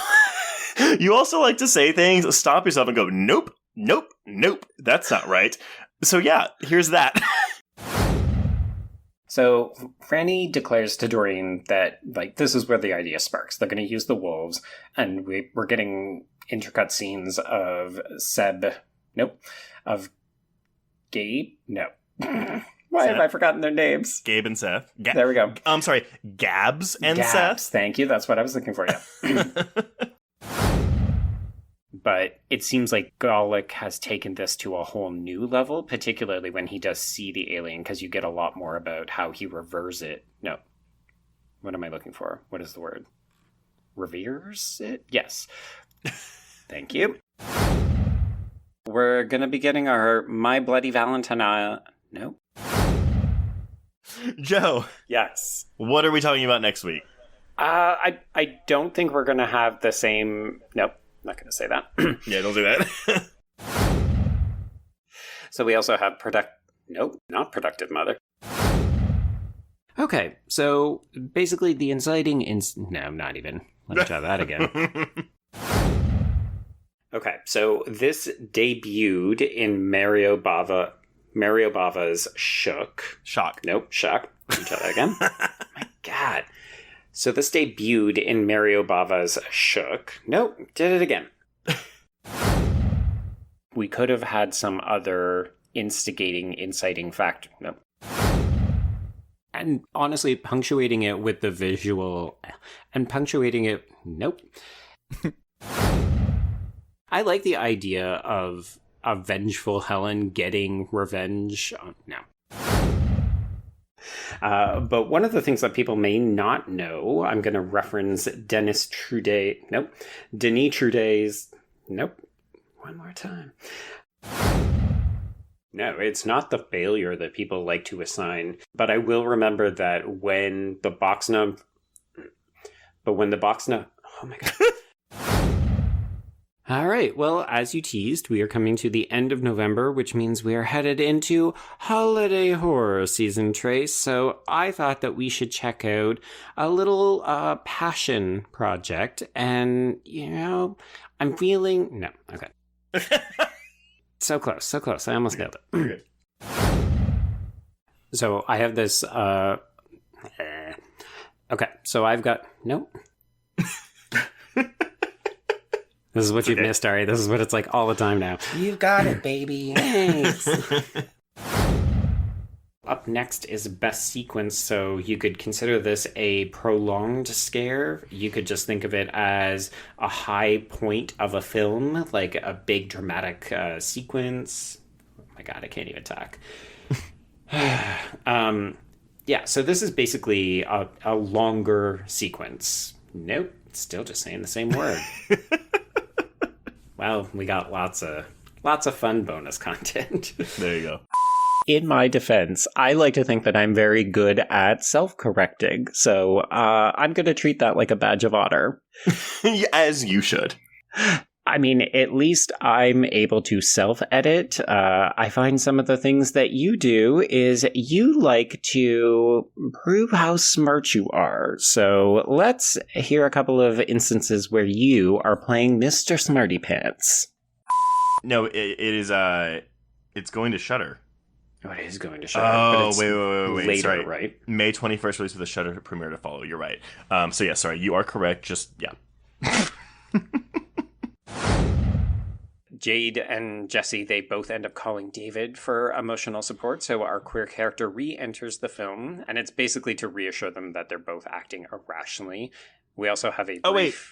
Speaker 5: like to say things, stop yourself and go, nope, nope, nope. That's not right. So yeah, here's that.
Speaker 4: So Franny declares to Doreen that, like, this is where the idea sparks. They're going to use the wolves, and we're getting intercut scenes of of Gabe? No. Why have I forgotten their names?
Speaker 5: Gabe and Seth.
Speaker 4: There we go.
Speaker 5: I'm sorry, Gabs and Seth?
Speaker 4: Thank you, that's what I was looking for, yeah. But it seems like Gallic has taken this to a whole new level, particularly when he does see the alien, because you get a lot more about how he reveres it. No. What am I looking for? What is the word? Reveres it? Yes. Thank you. We're going to be getting our My Bloody Valentine... No.
Speaker 5: Joe.
Speaker 4: Yes.
Speaker 5: What are we talking about next week?
Speaker 4: I don't think we're going to have the same... Nope. Not going to say that.
Speaker 5: Yeah, don't do that.
Speaker 4: So we also have Nope, not Productive Mother. Okay, so basically the inciting... No, not even. Let's try that again. Okay, so this debuted in Mario Bava's Shook.
Speaker 5: Shock.
Speaker 4: Nope, Shock. Let me try that again. My God. So this debuted in Mario Bava's Shook. Nope, did it again. We could have had some other inciting factor. Nope. And honestly, punctuating it with the visual and punctuating it. Nope. I like the idea of a vengeful Helen getting revenge. No. But one of the things that people may not know, I'm going to reference Denis Trudet's... Nope. One more time. No, it's not the failure that people like to assign. But I will remember that when the Boxna... Oh my God. All right, well, as you teased, we are coming to the end of November, which means we are headed into holiday horror season, Trace. So I thought that we should check out a little passion project. And, I'm feeling... No, okay. So close. I almost nailed it. So I have this... Okay, so I've got... Nope. This is what you've missed, Ari. This is what it's like all the time now.
Speaker 3: You got it, baby.
Speaker 4: Thanks. Up next is Best Sequence, so you could consider this a prolonged scare. You could just think of it as a high point of a film, like a big dramatic sequence. Oh my God, I can't even talk. Yeah, so this is basically a longer sequence. Nope, still just saying the same word. Well, we got lots of fun bonus content.
Speaker 5: There you go.
Speaker 4: In my defense, I like to think that I'm very good at self-correcting, so I'm going to treat that like a badge of honor.
Speaker 5: As you should.
Speaker 4: I mean, at least I'm able to self-edit. I find some of the things that you do is you like to prove how smart you are. So let's hear a couple of instances where you are playing Mr. Smarty Pants.
Speaker 5: No, it is, it's going to Shudder.
Speaker 4: Oh, it is going to Shudder.
Speaker 5: Oh,
Speaker 4: but
Speaker 5: wait.
Speaker 4: Later,
Speaker 5: sorry.
Speaker 4: Right?
Speaker 5: May 21st release with a Shudder premiere to follow. You're right. So yeah, sorry. You are correct. Just, yeah.
Speaker 4: Jade and Jesse, they both end up calling David for emotional support, so our queer character re-enters the film, and it's basically to reassure them that they're both acting irrationally. We also have a brief...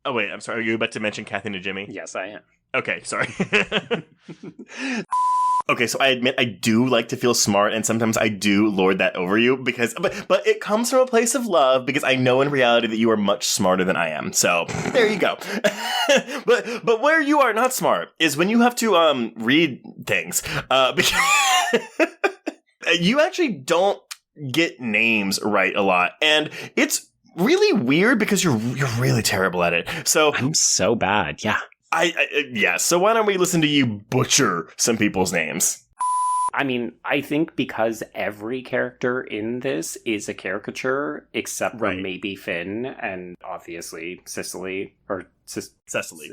Speaker 5: wait, I'm sorry, are you about to mention Kathy and Jimmy?
Speaker 4: Yes, I am.
Speaker 5: Okay, sorry. Okay, so I admit I do like to feel smart, and sometimes I do lord that over you, because, but it comes from a place of love, because I know in reality that you are much smarter than I am, so there you go. But where you are not smart is when you have to read things, because you actually don't get names right a lot, and it's really weird because you're really terrible at it. So
Speaker 4: I'm so bad. Yeah.
Speaker 5: Yeah. So why don't we listen to you butcher some people's names?
Speaker 4: I mean, I think because every character in this is a caricature, except for maybe Finn and obviously Cecily.
Speaker 5: Cecily.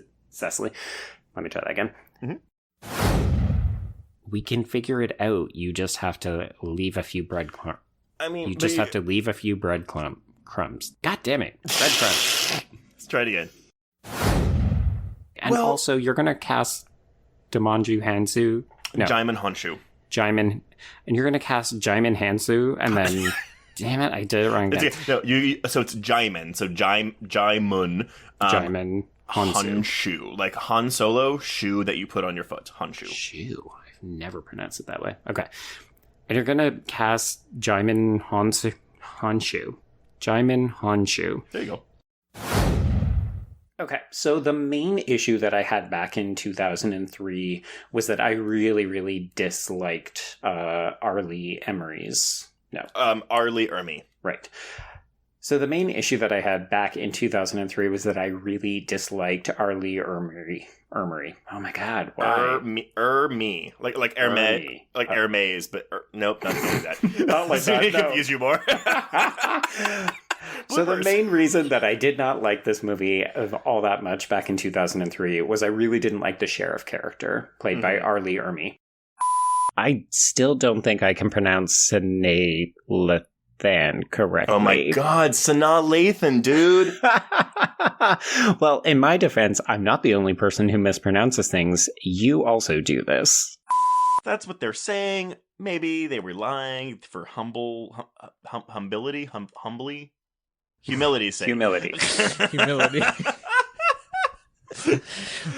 Speaker 4: Let me try that again.
Speaker 5: Mm-hmm.
Speaker 4: We can figure it out. You just have to leave a few breadcrumbs.
Speaker 5: I mean,
Speaker 4: you just have to leave a few crumbs. God damn it. Breadcrumbs.
Speaker 5: Let's try it again.
Speaker 4: And also, you're going to cast Damanju Hansu. No.
Speaker 5: Jaimin Honshu.
Speaker 4: Jaimin. And you're going to cast Jaimin Hansu, and then... damn it, I did it wrong again.
Speaker 5: So it's Jaimin. So Jaimun.
Speaker 4: Jaimin
Speaker 5: Honshu. Like Han Solo shoe that you put on your foot. Honshu.
Speaker 4: Shoe. I've never pronounced it that way. Okay. And you're going to cast Jaimin Honshu. Jaimin Honshu.
Speaker 5: There you go.
Speaker 4: Okay, so the main issue that I had back in 2003 was that I really, really disliked Arlie Emery's. No.
Speaker 5: Arlie Ermy.
Speaker 4: Right. So the main issue that I had back in 2003 was that I really disliked Arlie Ermy. Oh my god, why?
Speaker 5: Ermy. Like Hermes. Like Hermes, but nope, not doing that.
Speaker 4: Not like that, no.
Speaker 5: Confuse you more.
Speaker 4: So the main reason that I did not like this movie all that much back in 2003 was I really didn't like the sheriff character, played by Arlie Ermy. I still don't think I can pronounce Sanaa Lathan correctly.
Speaker 5: Oh my god, Sanaa Lathan, dude!
Speaker 4: Well, in my defense, I'm not the only person who mispronounces things. You also do this.
Speaker 5: That's what they're saying. Maybe they were lying for humbly. Humility's sake.
Speaker 4: Humility.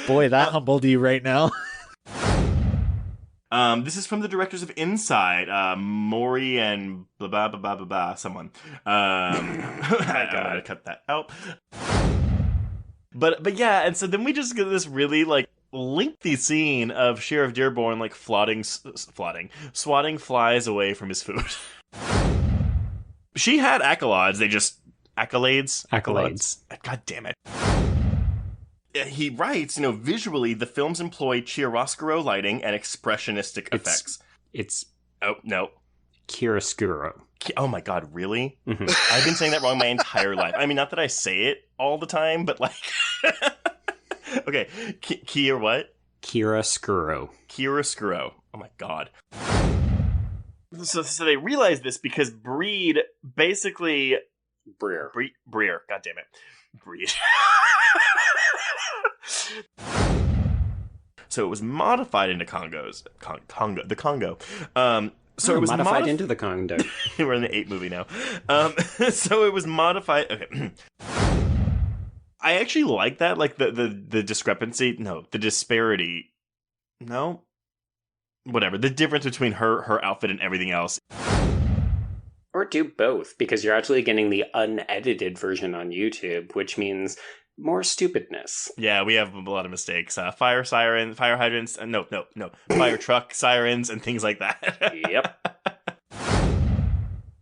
Speaker 3: Boy, that humbled you right now.
Speaker 5: This is from the directors of Inside, Maury and blah blah blah blah blah blah. Someone. I gotta cut that out. But yeah, and so then we just get this really like lengthy scene of Sheriff Dearborn like swatting flies away from his food. She had accolades. They just accolades. God damn it. He writes, visually, the films employ chiaroscuro lighting and expressionistic effects. Oh, no.
Speaker 4: Chiaroscuro.
Speaker 5: Oh my god, really?
Speaker 4: Mm-hmm.
Speaker 5: I've been saying that wrong my entire life. I mean, not that I say it all the time, but like... Okay, Kier what?
Speaker 4: Chiaroscuro.
Speaker 5: Oh my god. So they realize this because Breed basically... Breer. God damn it. Breed. So it was modified into Congos. The Congo. So it was
Speaker 4: modified into the Congo.
Speaker 5: We're in the 8 movie now. So it was modified. Okay. I actually like that. Like the discrepancy. No, the disparity. No. Whatever. The difference between her outfit and everything else.
Speaker 4: Or do both, because you're actually getting the unedited version on YouTube, which means more stupidness.
Speaker 5: Yeah, we have a lot of mistakes. Fire hydrants, no. Fire truck sirens and things like that.
Speaker 4: Yep.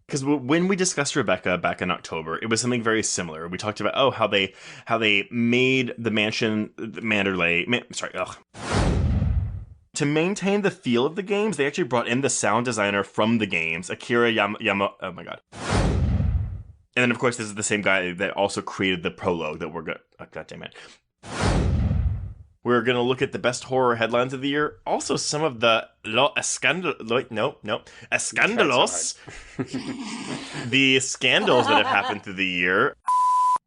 Speaker 5: Because when we discussed Rebecca back in October, it was something very similar. We talked about, how they made the mansion, Mandalay, to maintain the feel of the games, they actually brought in the sound designer from the games, Akira Yama. Oh my god. And then, of course, this is the same guy that also created the prologue that we're going to... Oh, god damn it. We're going to look at the best horror headlines of the year. Also, some of the... Escandalos. The scandals that have happened through the year.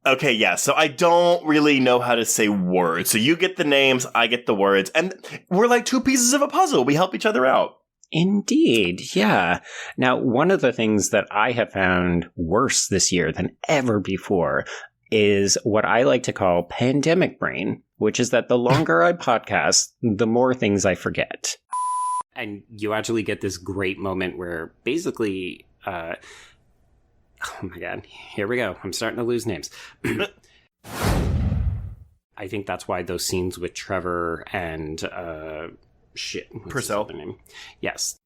Speaker 5: Okay, yeah, so I don't really know how to say words. So you get the names, I get the words. And we're like two pieces of a puzzle. We help each other out.
Speaker 4: Indeed, yeah. Now, one of the things that I have found worse this year than ever before is what I like to call pandemic brain, which is that the longer I podcast, the more things I forget. And you actually get this great moment where basically, oh my god, here we go. I'm starting to lose names. I think that's why those scenes with Trevor and,
Speaker 5: Purcell.
Speaker 4: Name? Yes.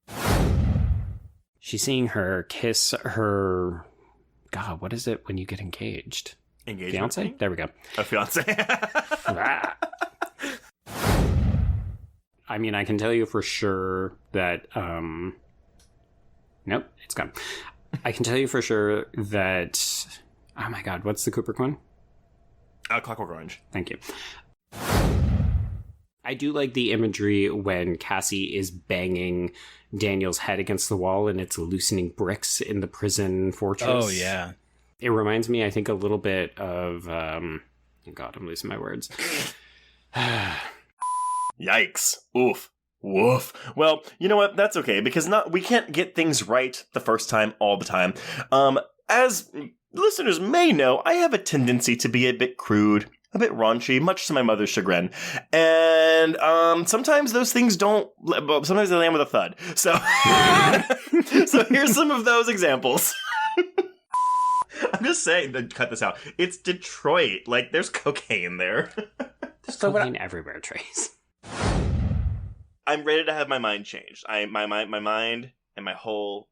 Speaker 4: She's seeing her kiss her God, what is it when you get engaged?
Speaker 5: Engagement
Speaker 4: Fiance?
Speaker 5: ring?
Speaker 4: There we go.
Speaker 5: A fiance.
Speaker 4: I mean, I can tell you for sure that, nope, it's gone. I can tell you for sure that, oh my God, what's the Kubrick one?
Speaker 5: Clockwork Orange.
Speaker 4: Thank you. I do like the imagery when Cassie is banging Daniel's head against the wall and it's loosening bricks in the prison fortress.
Speaker 3: Oh, yeah.
Speaker 4: It reminds me, I think, a little bit of, oh God, I'm losing my words.
Speaker 5: Yikes. Oof. Woof. Well, you know what? That's okay, because we can't get things right the first time all the time. As listeners may know, I have a tendency to be a bit crude, a bit raunchy, much to my mother's chagrin. And sometimes those things sometimes they land with a thud. So, so here's some of those examples. I'm just saying, cut this out. It's Detroit. Like, there's cocaine there.
Speaker 4: There's cocaine everywhere, Trace.
Speaker 5: I'm ready to have my mind changed. My mind and my whole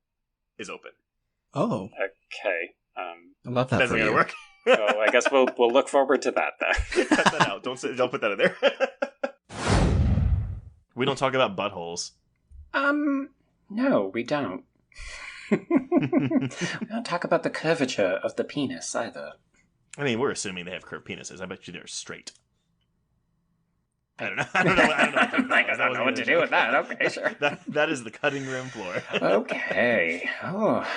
Speaker 5: is open.
Speaker 3: Oh.
Speaker 4: Okay.
Speaker 3: I love that
Speaker 5: That's
Speaker 3: for
Speaker 5: not gonna
Speaker 3: you.
Speaker 5: work.
Speaker 4: So I guess we'll look forward to that then.
Speaker 5: Cut that out. Don't put that in there. We don't talk about buttholes.
Speaker 4: No, we don't. We don't talk about the curvature of the penis either.
Speaker 5: I mean, we're assuming they have curved penises. I bet you they're straight. I don't know. I don't know what to do with that.
Speaker 4: Okay, sure.
Speaker 5: That is the cutting room floor.
Speaker 4: Okay. Oh.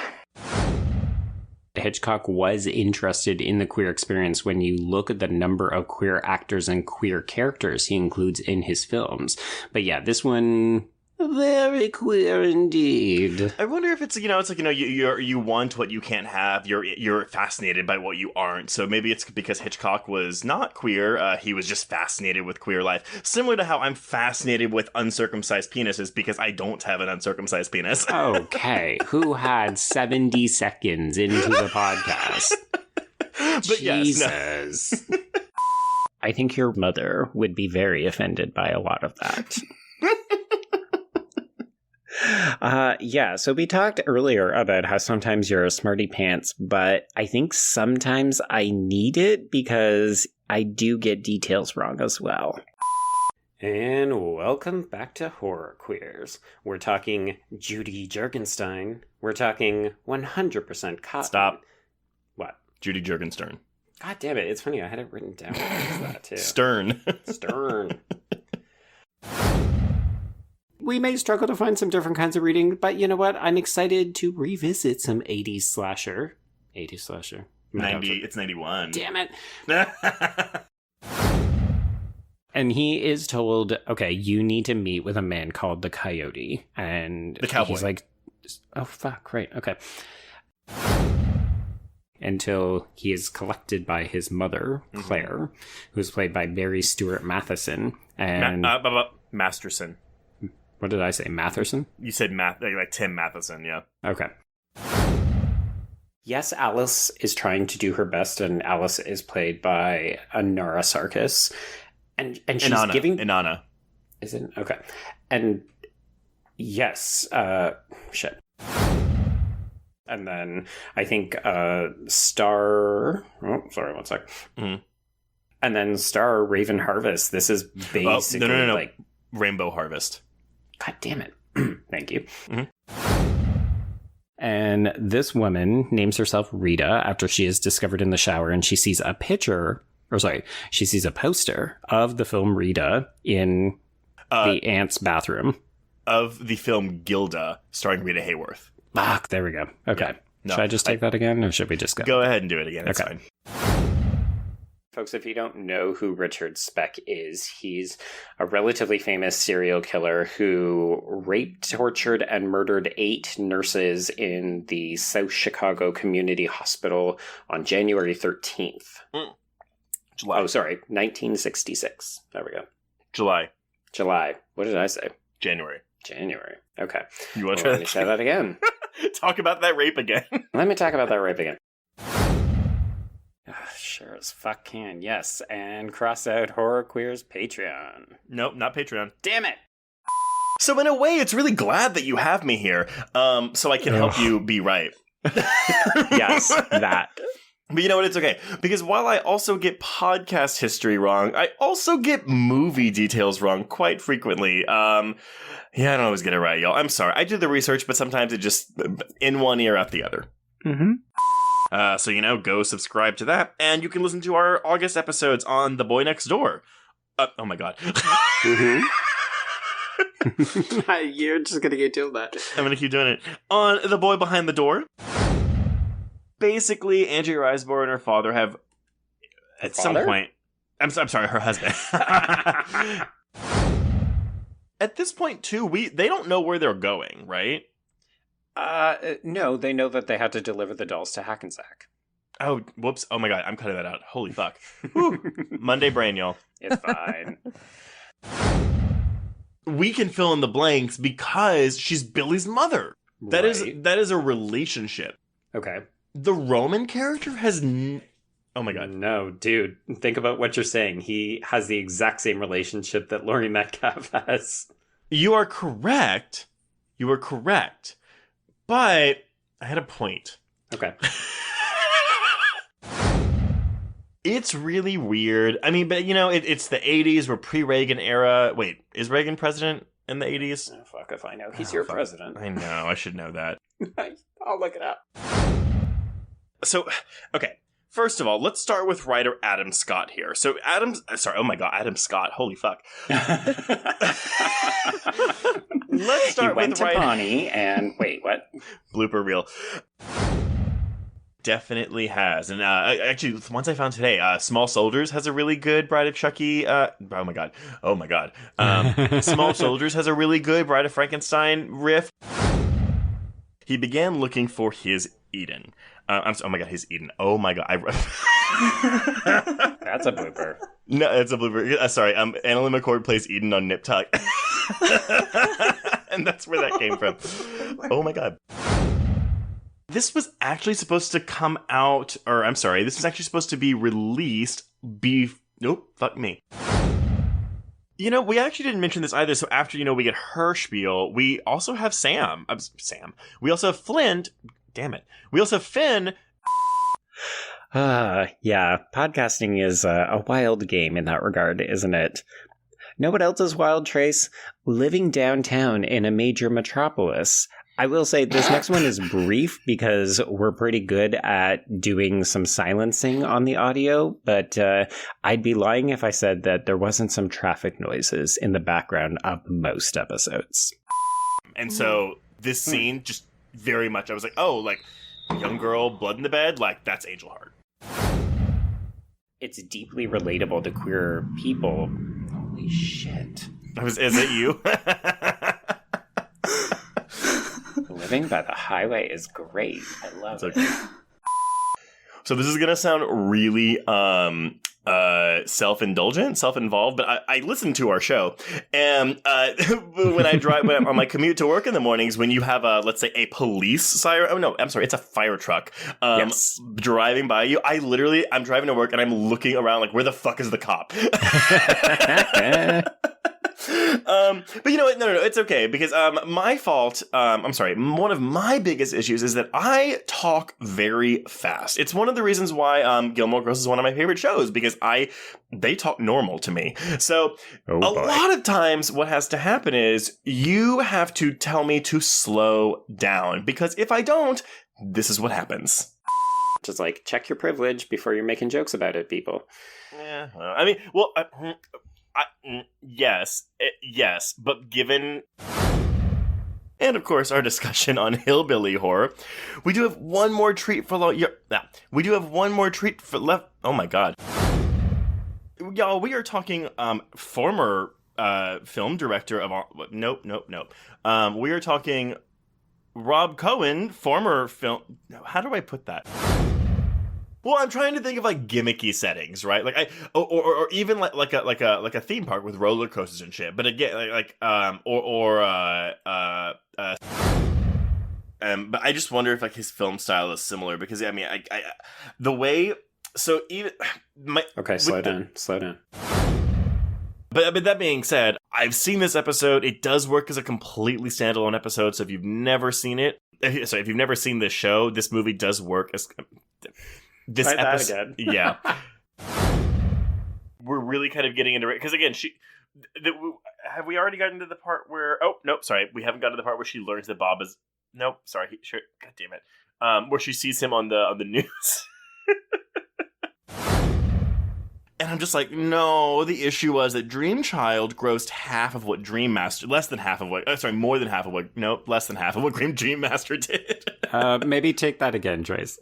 Speaker 4: Hitchcock was interested in the queer experience when you look at the number of queer actors and queer characters he includes in his films. But yeah, this one, very queer indeed.
Speaker 5: I wonder if it's like you want what you can't have. You're fascinated by what you aren't. So maybe it's because Hitchcock was not queer. He was just fascinated with queer life. Similar to how I'm fascinated with uncircumcised penises because I don't have an uncircumcised penis.
Speaker 4: Okay, who had 70 seconds into the podcast?
Speaker 5: But
Speaker 4: Jesus.
Speaker 5: Yes, no.
Speaker 4: I think your mother would be very offended by a lot of that. So we talked earlier about how sometimes you're a smarty pants, but I think sometimes I need it because I do get details wrong as well. And welcome back to Horror Queers. We're talking Judy Jurgenstein. We're talking 100% cotton.
Speaker 5: Stop.
Speaker 4: What?
Speaker 5: Judy Jurgenstern.
Speaker 4: God damn it, it's funny, I had it written down. What is that too?
Speaker 5: Stern. We may struggle to find some different kinds of reading, but you know what? I'm excited to revisit some 80s slasher. 80s slasher. 90. It's 91.
Speaker 4: Damn it. And he is told, okay, you need to meet with a man called the Coyote. And
Speaker 5: the cowboy.
Speaker 4: He's like, oh, fuck, right, okay. Until he is collected by his mother, Claire, who's played by Mary Stuart Matheson. And
Speaker 5: Masterson.
Speaker 4: What did I say? Matherson?
Speaker 5: You said like Tim Matheson, yeah.
Speaker 4: Okay. Yes, Alice is trying to do her best, and Alice is played by Anara Sarkis. And she's giving...
Speaker 5: Inanna.
Speaker 4: Is it? Okay. And yes, shit. And then I think Star... Oh, sorry, one sec.
Speaker 5: Mm-hmm.
Speaker 4: And then Star Raven Harvest. This is basically
Speaker 5: no.
Speaker 4: like...
Speaker 5: Rainbow Harvest.
Speaker 4: God damn it. Thank you. Mm-hmm. And this woman names herself Rita after she is discovered in the shower and she sees a she sees a poster of the film Rita in the aunt's bathroom.
Speaker 5: Of the film Gilda, starring Rita Hayworth.
Speaker 4: Fuck, there we go. Okay. Yeah. No, should I just take that again, or should we just go?
Speaker 5: Go ahead and do it again. It's fine.
Speaker 4: Folks, if you don't know who Richard Speck is, he's a relatively famous serial killer who raped, tortured, and murdered 8 nurses in the South Chicago Community Hospital on January 13th.
Speaker 5: July.
Speaker 4: Oh, sorry, 1966. There we go.
Speaker 5: July.
Speaker 4: What did I say?
Speaker 5: January.
Speaker 4: Okay.
Speaker 5: You want to
Speaker 4: let me say that again?
Speaker 5: Talk about that rape again.
Speaker 4: Let me talk about that rape again. Sure as fuck can, yes. And cross out Horror Queers Patreon.
Speaker 5: Nope, not Patreon.
Speaker 4: Damn it!
Speaker 5: So in a way, it's really glad that you have me here, so I can help you be right.
Speaker 4: Yes, that.
Speaker 5: But you know what? It's okay. Because while I also get podcast history wrong, I also get movie details wrong quite frequently. Yeah, I don't always get it right, y'all. I'm sorry. I do the research, but sometimes it just in one ear, out the other.
Speaker 4: Mm-hmm.
Speaker 5: So, go subscribe to that. And you can listen to our August episodes on The Boy Next Door. Oh my God.
Speaker 4: Mm-hmm. You're just going to get to that.
Speaker 5: I'm going to keep doing it. On The Boy Behind the Door. Basically, Andrea Riseborough and her father have, at some point... I'm sorry, her husband. At this point, too, they don't know where they're going, right?
Speaker 4: No, they know that they had to deliver the dolls to Hackensack.
Speaker 5: Oh, whoops. Oh my God, I'm cutting that out. Holy fuck. Monday brain, y'all.
Speaker 4: It's fine.
Speaker 5: We can fill in the blanks because she's Billy's mother. That is a relationship.
Speaker 4: Okay.
Speaker 5: The Roman character has... Oh my God.
Speaker 4: No, dude. Think about what you're saying. He has the exact same relationship that Laurie Metcalf has.
Speaker 5: You are correct. But I had a point.
Speaker 4: Okay.
Speaker 5: It's really weird. I mean, but it's the 80s. We're pre-Reagan era. Wait, is Reagan president in the 80s?
Speaker 4: Oh, fuck if I know. He's your president.
Speaker 5: I know. I should know that.
Speaker 4: I'll look it up.
Speaker 5: So, okay. First of all, let's start with writer Adam Scott here. So Adam Scott. Holy fuck. Let's start
Speaker 4: went
Speaker 5: with
Speaker 4: to Bonnie and wait, what?
Speaker 5: Blooper reel. Definitely has. And actually, once I found today, Small Soldiers has a really good Bride of Chucky. Oh my god. Small Soldiers has a really good Bride of Frankenstein riff. He began looking for his Eden. Oh my god, his Eden. Oh my god.
Speaker 4: That's a blooper.
Speaker 5: No, it's a blooper. Sorry, Annalyn McCord plays Eden on Nip Tuck. And that's where that came from. Oh my god. This was actually supposed to come out, this was actually supposed to be released nope, fuck me. We actually didn't mention this either, so after, we get her spiel, we also have Sam. We also have Flint. Damn it. We also have Finn.
Speaker 4: Yeah, podcasting is a wild game in that regard, isn't it? Know what else is wild, Trace? Living downtown in a major metropolis. I will say this next one is brief because we're pretty good at doing some silencing on the audio, but I'd be lying if I said that there wasn't some traffic noises in the background of most episodes.
Speaker 5: And so this scene just very much, I was like, oh, like, young girl, blood in the bed, like, that's Angel Heart.
Speaker 4: It's deeply relatable to queer people. Holy shit.
Speaker 5: Is it you?
Speaker 4: Living by the highway is great. I love it.
Speaker 5: So this is going to sound really self-indulgent, self-involved, but I listen to our show. And when I'm on my commute to work in the mornings, when you have let's say a police siren, oh no, I'm sorry, it's a fire truck driving by you, I'm driving to work and I'm looking around like, where the fuck is the cop? But you know what? No, it's okay because my fault. I'm sorry. One of my biggest issues is that I talk very fast. It's one of the reasons why Gilmore Girls is one of my favorite shows because they talk normal to me. So a lot of times, what has to happen is you have to tell me to slow down because if I don't, this is what happens.
Speaker 4: Just like check your privilege before you're making jokes about it, people.
Speaker 5: Yeah, I mean, well. Yes, but given... And of course, our discussion on hillbilly horror, we do have one more treat for left. Oh my god. Y'all, we are talking former film director of... Nope. We are talking Rob Cohen, former film... How do I put that? Well, I'm trying to think of like gimmicky settings, right? Like or even like a theme park with roller coasters and shit. But again, but I just wonder if like his film style is similar because I mean, I the way so even my
Speaker 4: slow down.
Speaker 5: But that being said, I've seen this episode. It does work as a completely standalone episode. So if you've never seen it, if you've never seen this show, this movie does work as this
Speaker 4: Try that
Speaker 5: episode.
Speaker 4: again.
Speaker 5: Yeah, we're really kind of getting into it because again, have we already gotten to the part where? Oh nope, sorry, we haven't gotten to the part where she learns that Bob is. Nope, sorry, sure. God damn it. Where she sees him on the news. And I'm just like, no, the issue was that Dream Child grossed more than half of what Dream Master did.
Speaker 4: Maybe take that again, Trace.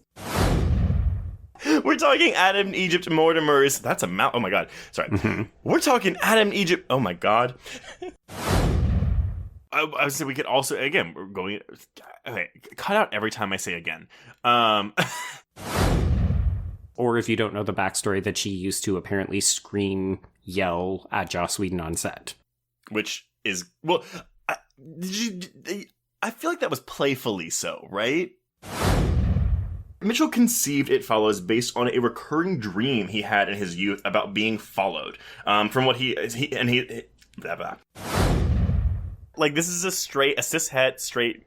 Speaker 5: We're talking Adam Egypt Mortimer's. That's a mouth. Oh my god. Sorry.
Speaker 4: Mm-hmm.
Speaker 5: We're talking Adam Egypt. Oh my god. I would say we could also, again, we're going. Okay, cut out every time I say again.
Speaker 4: Or if you don't know the backstory, that she used to apparently yell at Joss Whedon on set.
Speaker 5: Which is, well, I feel like that was playfully so, right? Mitchell conceived It Follows based on a recurring dream he had in his youth about being followed. From what he blah, blah. Like, this is a cishet straight.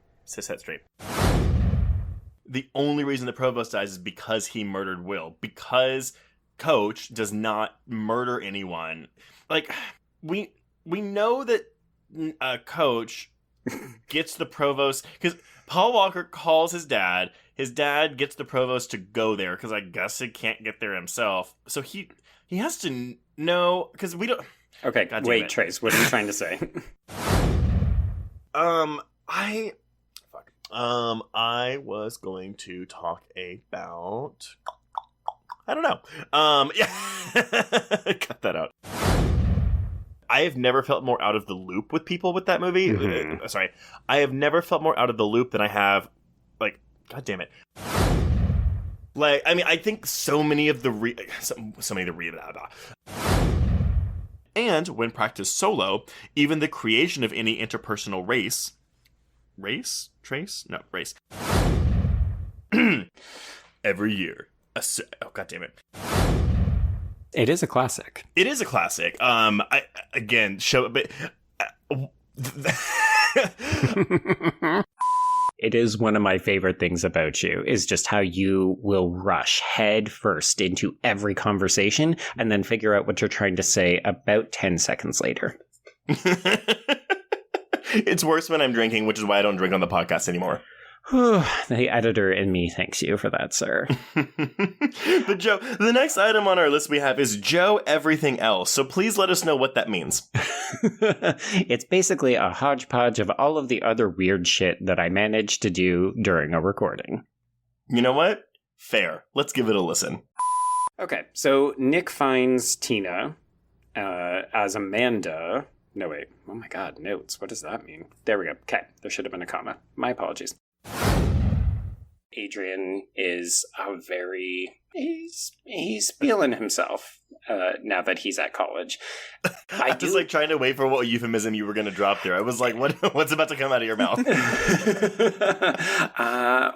Speaker 5: The only reason the provost dies is because he murdered Will. Because Coach does not murder anyone. Like, we know that Coach gets the provost... Because Paul Walker calls his dad. His dad gets the provost to go there, because I guess he can't get there himself. So he has to know... Because we don't...
Speaker 4: Okay, wait, Trace, what are you trying to say?
Speaker 5: I was going to talk about... I don't know. Yeah. Cut that out. I have never felt more out of the loop with people with that movie. Mm-hmm. Sorry. I have never felt more out of the loop than I have, like, God damn it. Like, I mean, I think so many of the blah, blah. And when practiced solo, even the creation of any interpersonal race, every year. Oh, God damn it.
Speaker 4: It is a classic.
Speaker 5: It is a classic.
Speaker 4: It is one of my favorite things about you, is just how you will rush head first into every conversation and then figure out what you're trying to say about 10 seconds later.
Speaker 5: It's worse when I'm drinking, which is why I don't drink on the podcast anymore.
Speaker 4: The editor in me thanks you for that, sir.
Speaker 5: But Joe, the next item on our list we have is Joe Everything Else. So please let us know what that means.
Speaker 4: It's basically a hodgepodge of all of the other weird shit that I managed to do during a recording.
Speaker 5: You know what? Fair. Let's give it a listen.
Speaker 4: Okay, so Nick finds Tina as Amanda... No, wait. Oh my god, notes. What does that mean? There we go. Okay, there should have been a comma. My apologies. Adrian is he's feeling himself now that he's at college.
Speaker 5: I was like trying to wait for what euphemism you were going to drop there. I was like, what's about to come out of your mouth?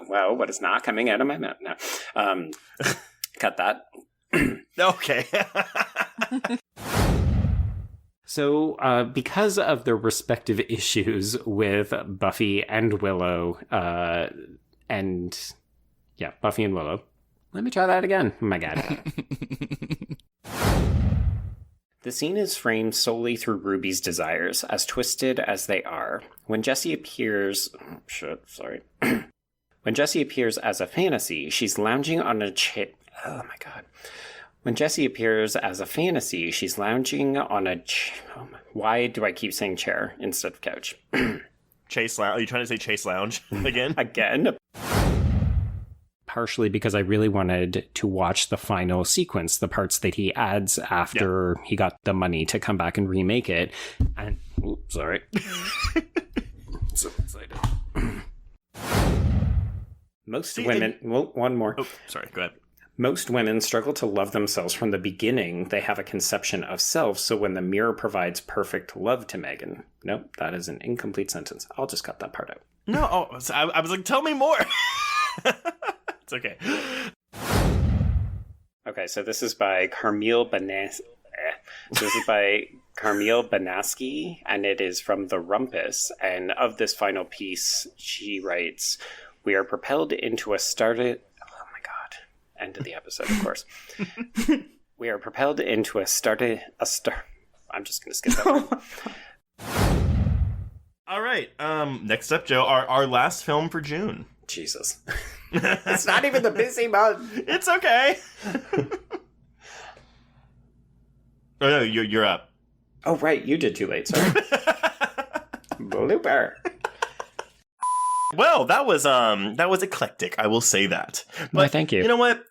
Speaker 4: Well, what is not coming out of my mouth now? Cut that.
Speaker 5: Okay.
Speaker 4: So, because of their respective issues with Buffy and Willow, Buffy and Willow. Let me try that again. Oh my god. The scene is framed solely through Ruby's desires, as twisted as they are. When Jessie appears... When Jessie appears as a fantasy, she's lounging on a chair... Oh my god. When Jessie appears as a fantasy, she's lounging on a... Why do I keep saying chair instead of couch?
Speaker 5: Chase Lounge. Are you trying to say Chase Lounge again?
Speaker 4: Again? Partially because I really wanted to watch the final sequence, the parts that he adds after he got the money to come back and remake it. And... Oops, sorry. So excited. Most women... Well, one more.
Speaker 5: Oh, sorry, go ahead.
Speaker 4: Most women struggle to love themselves from the beginning. They have a conception of self, so when the mirror provides perfect love to Megan... Nope, that is an incomplete sentence. I'll just cut that part out.
Speaker 5: No, I was like, tell me more. It's okay.
Speaker 4: Okay, so this is by Carmel Banaski, and it is from The Rumpus. And of this final piece, she writes, We are propelled into a started... Oh my god. End of the episode, of course. We are propelled into a started... I'm just going to skip that one.
Speaker 5: All right. Next up, Joe, our last film for June.
Speaker 4: Jesus. It's not even the busy month.
Speaker 5: It's okay. Oh, no, you're up.
Speaker 4: Oh, right. You did too late, sorry. Blooper.
Speaker 5: Well, that was eclectic. I will say that. But
Speaker 4: Why, thank you.
Speaker 5: You know what?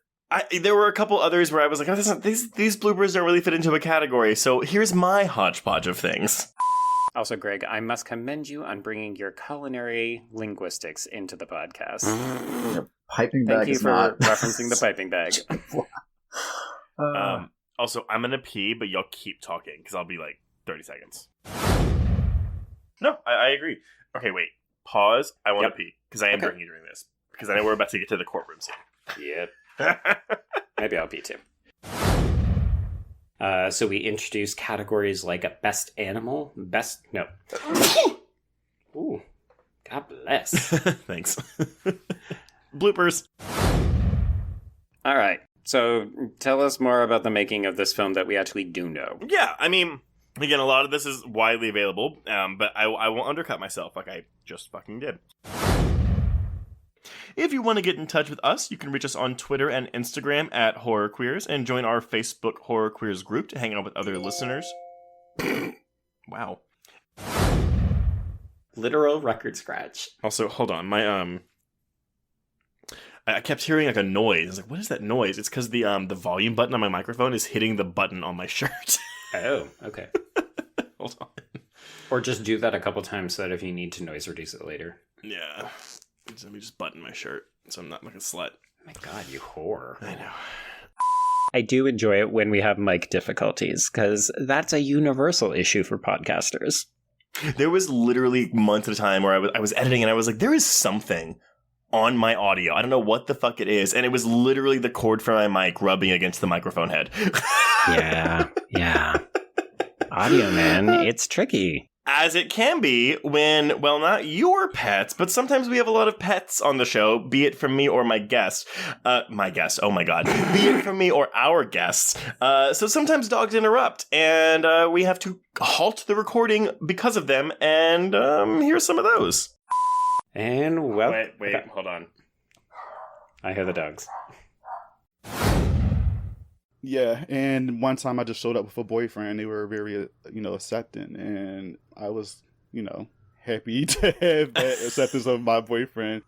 Speaker 5: There were a couple others where I was like, oh, these bloopers don't really fit into a category. So here's my hodgepodge of things.
Speaker 4: Also, Greg, I must commend you on bringing your culinary linguistics into the podcast.
Speaker 6: Your piping bag
Speaker 4: Thank you
Speaker 6: is
Speaker 4: for
Speaker 6: not
Speaker 4: referencing the piping bag.
Speaker 5: Also, I'm gonna pee, but y'all keep talking because I'll be like 30 seconds. No, I agree. Okay, wait. Pause. I want to pee because I am drinking during this because I know we're about to get to the courtroom scene.
Speaker 4: Yep. Maybe I'll pee too. So we introduced categories like a best animal, no. Ooh, God bless.
Speaker 5: Thanks. Bloopers.
Speaker 4: All right. So tell us more about the making of this film that we actually do know.
Speaker 5: Yeah, I mean, again, a lot of this is widely available, but I won't undercut myself like I just fucking did. If you want to get in touch with us, you can reach us on Twitter and Instagram at Horror Queers and join our Facebook Horror Queers group to hang out with other listeners. Wow.
Speaker 4: Literal record scratch.
Speaker 5: Also, hold on, my I kept hearing like a noise. I was like, what is that noise? It's because the volume button on my microphone is hitting the button on my shirt.
Speaker 4: Oh, okay.
Speaker 5: Hold on.
Speaker 4: Or just do that a couple times so that if you need to noise reduce it later.
Speaker 5: Yeah. Let me just button my shirt so I'm not like a slut.
Speaker 4: My God, you whore.
Speaker 5: I know.
Speaker 4: I do enjoy it when we have mic difficulties, because that's a universal issue for podcasters.
Speaker 5: There was literally months at a time where I was editing and I was like, there is something on my audio. I don't know what the fuck it is. And it was literally the cord from my mic rubbing against the microphone head. Yeah. Audio, man, it's tricky. As it can be when, well, not your pets, but sometimes we have a lot of pets on the show, be it from me or my guest. My guest, oh my God. Be it from me or our guests. So sometimes dogs interrupt, and we have to halt the recording because of them, and here's some of those.
Speaker 4: And, well...
Speaker 5: Wait, hold on.
Speaker 4: I hear the dogs.
Speaker 7: Yeah, and one time I just showed up with a boyfriend. They were very, accepting, and I was, happy to have that acceptance of my boyfriend.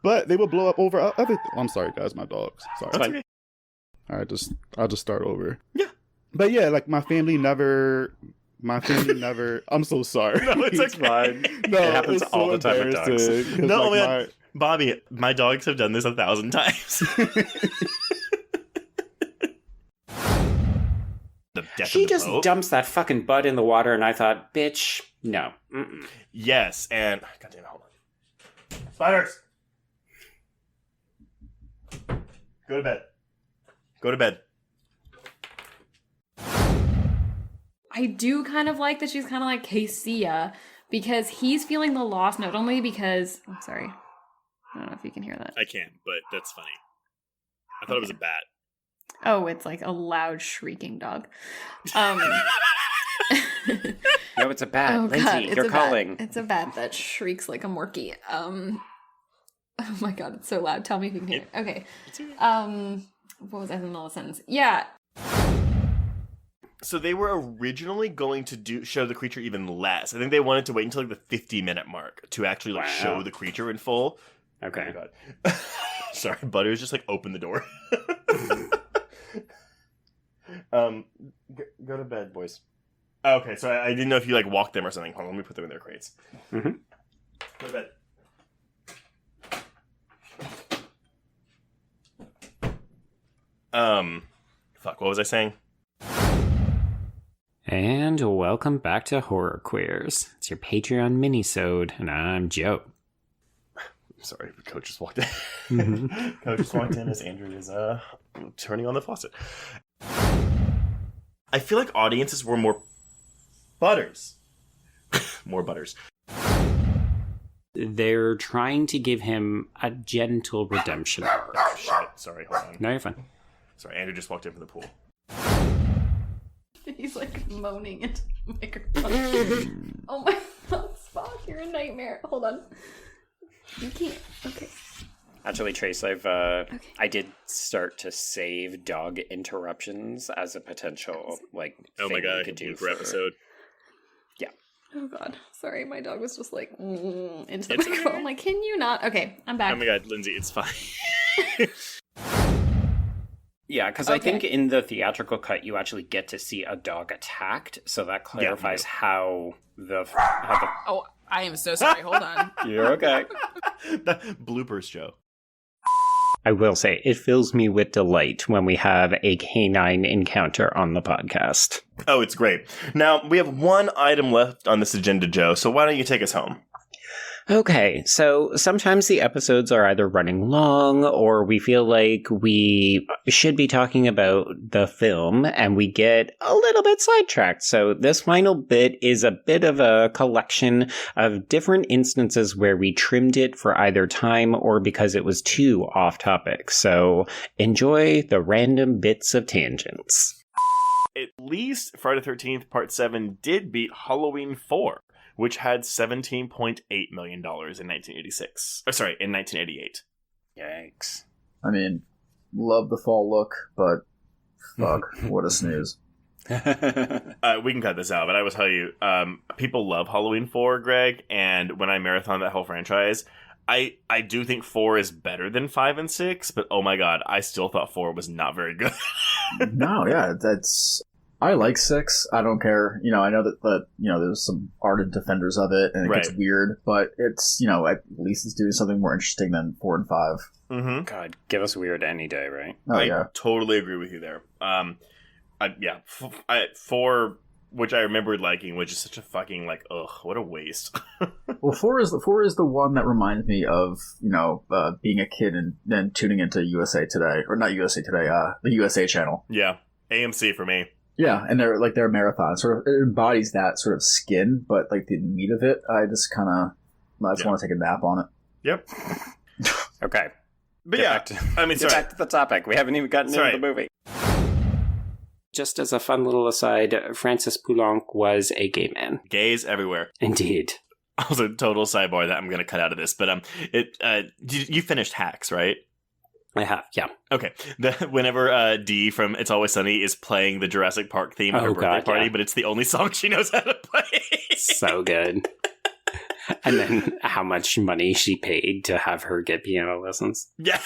Speaker 7: But they would blow up over other. I'm sorry, guys, my dogs. Sorry.
Speaker 5: That's okay.
Speaker 7: All right, I'll just start over.
Speaker 5: Yeah,
Speaker 7: but yeah, like my family never. I'm so sorry.
Speaker 5: No, it's okay.
Speaker 7: Fine. No,
Speaker 4: it happens all the time with dogs.
Speaker 5: No, man, Bobby, my dogs have done this 1,000 times.
Speaker 4: She just dumps that fucking bud in the water, and I thought, bitch, no. Mm-mm.
Speaker 5: Yes, and... God damn it, hold on. Spiders! Go to bed. Go to bed.
Speaker 8: I do kind of like that she's kind of like Casey, because he's feeling the loss, not only because... I'm sorry. I don't know if you can hear that.
Speaker 5: I can, but that's funny. I thought it was a bat.
Speaker 8: Oh, it's like a loud shrieking dog.
Speaker 4: No, it's a bat.
Speaker 8: Oh,
Speaker 4: Lindsay,
Speaker 8: God,
Speaker 4: you're calling.
Speaker 8: It's a bat that shrieks like a morkie. Oh my God, it's so loud. Tell me if you can hear it. Okay. What was I in the middle of the sentence? Yeah.
Speaker 5: So they were originally going to show the creature even less. I think they wanted to wait until like the 50-minute mark to actually show the creature in full.
Speaker 4: Okay.
Speaker 5: Oh my God. Sorry, Butters just opened the door. Go to bed, boys. Okay, so I didn't know if you walked them or something. Hold on, let me put them in their crates.
Speaker 4: Mm-hmm.
Speaker 5: Go to bed. Fuck, what was I saying?
Speaker 4: And welcome back to Horror Queers. It's your Patreon mini-sode, and I'm Joe.
Speaker 5: Sorry, Coach just walked in.
Speaker 4: Mm-hmm.
Speaker 5: Coach just walked in as Andrew is turning on the faucet. I feel like audiences were more Butters. More Butters.
Speaker 4: they're trying to give him a gentle redemption arc.
Speaker 5: Shit. Sorry, hold on.
Speaker 4: No, you're fine.
Speaker 5: Sorry, Andrew just walked in from the pool.
Speaker 8: He's like moaning into the microphone. Oh my god, Spock, you're a nightmare. Hold on. You can't. Okay.
Speaker 4: Actually, Trace, I did start to save dog interruptions as a potential
Speaker 5: Oh my
Speaker 4: thing
Speaker 5: god,
Speaker 4: we could do
Speaker 5: for episode.
Speaker 4: Yeah.
Speaker 8: Oh god. Sorry, my dog was just like into the microphone. I'm like, can you not? Okay, I'm back.
Speaker 5: Oh my god, Lindsay, it's fine.
Speaker 4: Yeah, because I think in the theatrical cut, you actually get to see a dog attacked, so that clarifies how the...
Speaker 6: Oh, I am so sorry. Hold on.
Speaker 4: You're okay.
Speaker 5: The bloopers, Joe.
Speaker 4: I will say, it fills me with delight when we have a canine encounter on the podcast.
Speaker 5: Oh, it's great. Now, we have one item left on this agenda, Joe, so why don't you take us home?
Speaker 4: Okay, so sometimes the episodes are either running long or we feel like we should be talking about the film and we get a little bit sidetracked. So this final bit is a bit of a collection of different instances where we trimmed it for either time or because it was too off topic. So enjoy the random bits of tangents.
Speaker 5: At least Friday the 13th Part 7 did beat Halloween 4. Which had $17.8 million in 1986. Oh, sorry, in 1988.
Speaker 4: Yikes.
Speaker 9: I mean, love the fall look, but fuck, what a snooze.
Speaker 5: We can cut this out, but I will tell you, people love Halloween 4, Greg, and when I marathon that whole franchise, I do think 4 is better than 5 and 6, but oh my god, I still thought 4 was not very good.
Speaker 9: No, yeah, I like 6. I don't care. I know that there's some ardent defenders of it, and it gets weird, but it's, at least it's doing something more interesting than 4 and 5.
Speaker 5: Mm-hmm.
Speaker 4: God, give us weird any day, right?
Speaker 5: I totally agree with you there. 4, which I remembered liking, was just such a fucking, ugh, what a waste.
Speaker 9: Well, 4 is the one that reminds me of, being a kid and then tuning into USA Today, or not USA Today, the USA channel.
Speaker 5: Yeah, AMC for me.
Speaker 9: Yeah, and their marathon sort of it embodies that sort of skin, but the meat of it, I just kind of want to take a nap on it.
Speaker 5: Yep.
Speaker 4: Okay.
Speaker 5: But
Speaker 4: Get back to the topic. We haven't even gotten into the movie. Just as a fun little aside, Francis Poulenc was a gay man.
Speaker 5: Gays everywhere.
Speaker 4: Indeed.
Speaker 5: Also, total sidebar that I'm going to cut out of this, but you finished Hacks, right?
Speaker 4: I have, yeah.
Speaker 5: Okay. Whenever Dee from It's Always Sunny is playing the Jurassic Park theme at her birthday party, but it's the only song she knows how to play.
Speaker 4: So good. And then how much money she paid to have her get piano lessons.
Speaker 5: Yeah.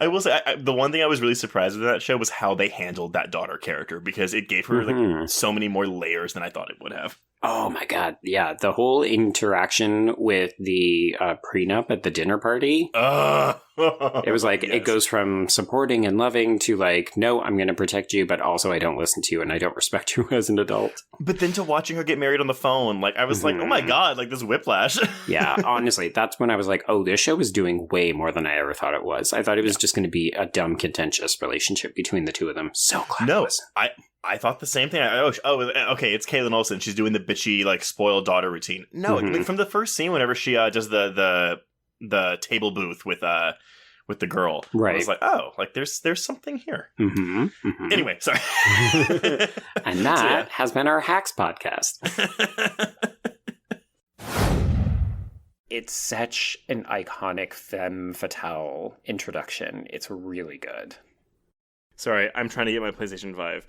Speaker 5: I will say, the one thing I was really surprised with that show was how they handled that daughter character, because it gave her so many more layers than I thought it would have.
Speaker 4: Oh my god, yeah. The whole interaction with the prenup at the dinner party. It was like, it goes from supporting and loving to no, I'm going to protect you, but also I don't listen to you and I don't respect you as an adult.
Speaker 5: But then to watching her get married on the phone, I was like, oh my god, this whiplash.
Speaker 4: Yeah, honestly, that's when I was like, oh, this show is doing way more than I ever thought it was. I thought it was just going to be a dumb, contentious relationship between the two of them. So glad it wasn't.
Speaker 5: I thought the same thing. Okay, it's Kaylin Olsen. She's doing the bitchy, spoiled daughter routine. No, from the first scene, whenever she does the table booth with the girl,
Speaker 4: right?
Speaker 5: I was like, oh, there's something here. Anyway, sorry.
Speaker 4: And that has been our Hacks podcast. It's such an iconic femme fatale introduction. It's really good.
Speaker 5: Sorry, I'm trying to get my PlayStation 5.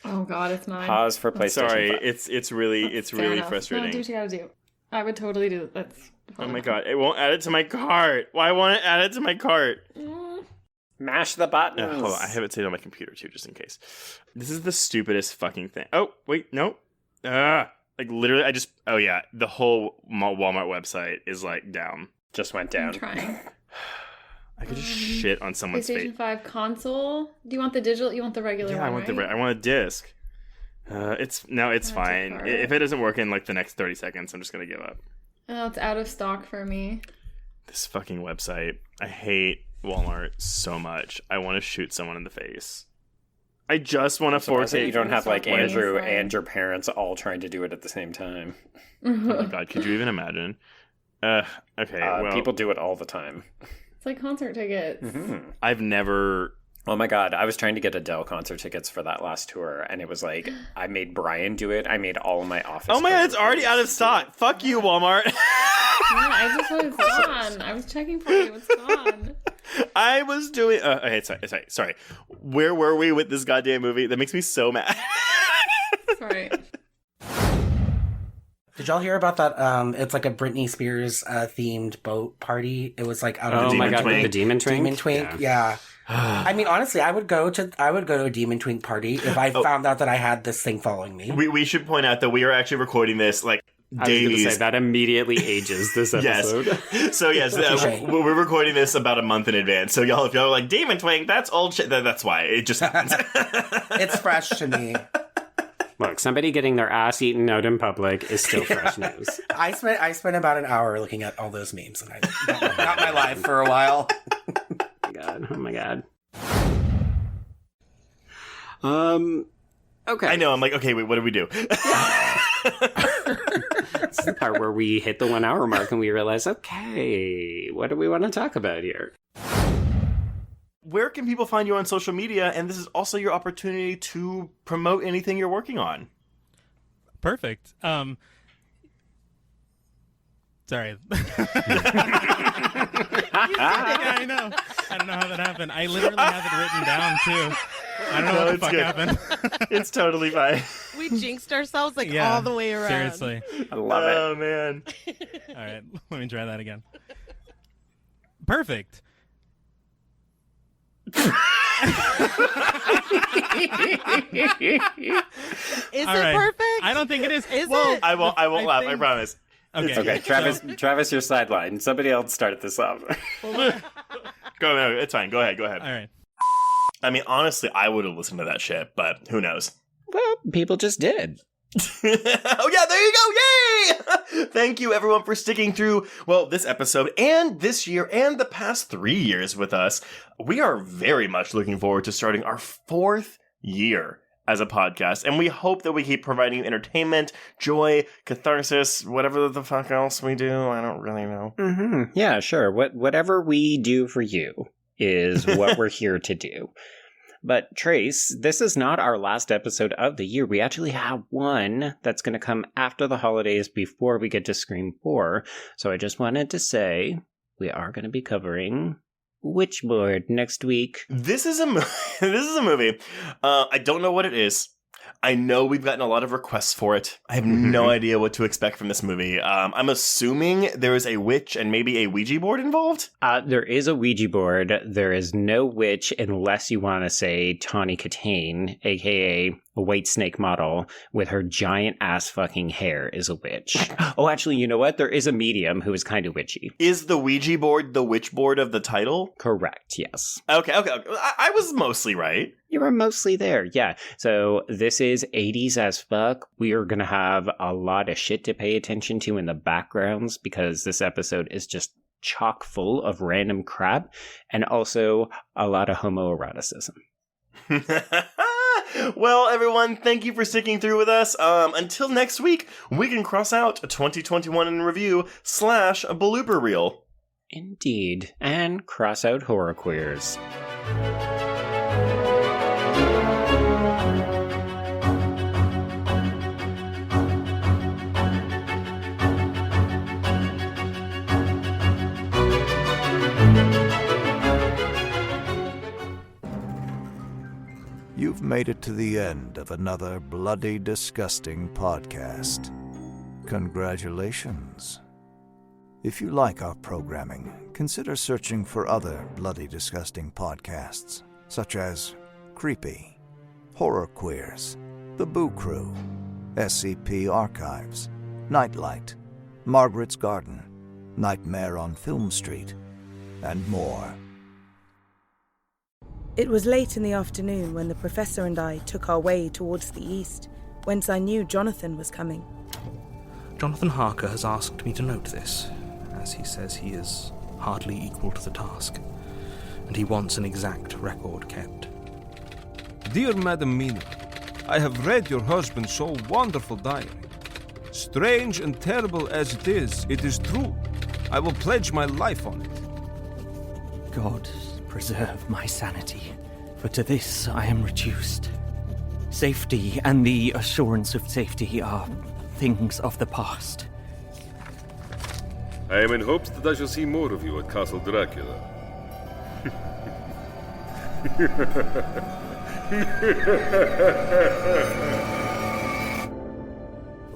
Speaker 8: Oh god, it's mine.
Speaker 4: Pause for PlayStation 5.
Speaker 5: Sorry, it's really frustrating.
Speaker 8: No, do what you gotta do. I would totally do it. That's
Speaker 5: oh my god, it won't add it to my cart. Why won't it add it to my cart?
Speaker 4: Mash the buttons.
Speaker 5: Hold on, I have it saved on my computer too, just in case. This is the stupidest fucking thing. Oh, wait, no. Literally, the whole Walmart website is down.
Speaker 4: Just went down.
Speaker 8: I'm trying.
Speaker 5: I could just shit on someone's face.
Speaker 8: PlayStation 5 console. Do you want the digital? You want the regular one?
Speaker 5: I want I want a disc. It's fine. If it doesn't work in the next 30 seconds, I'm just gonna give up.
Speaker 8: Oh, it's out of stock for me.
Speaker 5: This fucking website. I hate Walmart so much. I want to shoot someone in the face. I just want to force it.
Speaker 4: You don't have like Andrew
Speaker 8: Fine.
Speaker 4: and your parents all trying to do it at the same time.
Speaker 5: Oh my god, could you even imagine? Okay, well,
Speaker 4: People do it all the time.
Speaker 8: It's like concert tickets.
Speaker 5: I've never.
Speaker 4: Oh my god, I was trying to get Adele concert tickets for that last tour, and it was like, I made Brian do it. I made all of my office.
Speaker 5: Oh my god, it's already out of stock. Fuck you, Walmart.
Speaker 8: Yeah, I just know it's gone. I was checking for you. It's gone.
Speaker 5: I was doing. Okay, sorry. Where were we with this goddamn movie? That makes me so mad.
Speaker 8: Sorry.
Speaker 10: Did y'all hear about that? It's like a Britney Spears themed boat party. It was like out of
Speaker 4: Oh
Speaker 10: the
Speaker 4: my
Speaker 10: Demon
Speaker 4: god,
Speaker 10: Twink.
Speaker 4: the Demon Twink?
Speaker 10: Demon Twink, yeah. I mean, honestly, I would go to a Demon Twink party if I found out that I had this thing following me.
Speaker 5: We should point out that we are actually recording this like
Speaker 4: I was going to
Speaker 5: days.
Speaker 4: say, that immediately ages this episode.
Speaker 5: Yes. So yes, we're recording this about a month in advance. So if y'all are like Demon Twink, that's old shit. That's why it just happens.
Speaker 10: It's fresh to me.
Speaker 4: Look, somebody getting their ass eaten out in public is still fresh news.
Speaker 10: I spent about an hour looking at all those memes, and I got my life for a while.
Speaker 4: Oh my god. Okay.
Speaker 5: I know. I'm like, okay, wait, what do we do?
Speaker 4: This is the part where we hit the 1 hour mark and we realize, okay, what do we want to talk about here?
Speaker 5: Where can people find you on social media? And this is also your opportunity to promote anything you're working on.
Speaker 11: Perfect. Sorry. Yeah, I know. I don't know how that happened. I literally have it written down, too. I don't know what the fuck happened.
Speaker 5: It's totally fine.
Speaker 6: We jinxed ourselves all the way around.
Speaker 11: Seriously.
Speaker 4: I love it.
Speaker 5: Oh, man.
Speaker 11: All right, let me try that again. Perfect.
Speaker 6: Is it perfect?
Speaker 11: I don't think it is.
Speaker 6: Is
Speaker 11: Well,
Speaker 6: it?
Speaker 5: I won't laugh, I promise.
Speaker 11: Okay.
Speaker 4: Travis, your sideline. Somebody else started this off.
Speaker 5: No, it's fine. Go ahead.
Speaker 11: All right.
Speaker 5: I mean, honestly, I would have listened to that shit, but who knows?
Speaker 4: Well, people just did.
Speaker 5: Oh yeah, there you go! Yay! Thank you everyone for sticking through, well, this episode and this year and the past 3 years with us. We are very much looking forward to starting our 4th year as a podcast, and we hope that we keep providing you entertainment, joy, catharsis, whatever the fuck else we do. I don't really know.
Speaker 4: Mm-hmm. Yeah, sure. Whatever we do for you is what we're here to do. But Trace, this is not our last episode of the year. We actually have one that's going to come after the holidays before we get to Scream 4. So I just wanted to say we are going to be covering Witchboard next week.
Speaker 5: This is a movie. I don't know what it is. I know we've gotten a lot of requests for it. I have no idea what to expect from this movie. I'm assuming there is a witch and maybe a Ouija board involved?
Speaker 4: There is a Ouija board. There is no witch unless you want to say Tawny Katane, a.k.a. a white snake model with her giant ass fucking hair is a witch. Oh, actually, you know what? There is a medium who is kind of witchy.
Speaker 5: Is the Ouija board the witch board of the title?
Speaker 4: Correct, yes.
Speaker 5: Okay. I was mostly right.
Speaker 4: You were mostly there, yeah. So this is 80s as fuck. We are going to have a lot of shit to pay attention to in the backgrounds because this episode is just chock full of random crap and also a lot of homoeroticism.
Speaker 5: Well, everyone, thank you for sticking through with us. Until next week, we can cross out 2021 in review / a blooper reel.
Speaker 4: Indeed. And cross out horror queers.
Speaker 1: You've made it to the end of another bloody, disgusting podcast. Congratulations. If you like our programming, consider searching for other bloody, disgusting podcasts, such as Creepy, Horror Queers, The Boo Crew, SCP Archives, Nightlight, Margaret's Garden, Nightmare on Film Street, and more.
Speaker 12: It was late in the afternoon when the professor and I took our way towards the east, whence I knew Jonathan was coming.
Speaker 13: Jonathan Harker has asked me to note this, as he says he is hardly equal to the task, and he wants an exact record kept.
Speaker 14: Dear Madam Mina, I have read your husband's so wonderful diary. Strange and terrible as it is true. I will pledge my life on it.
Speaker 15: God preserve my sanity, for to this I am reduced. Safety and the assurance of safety are things of the past.
Speaker 16: I am in hopes that I shall see more of you at Castle Dracula.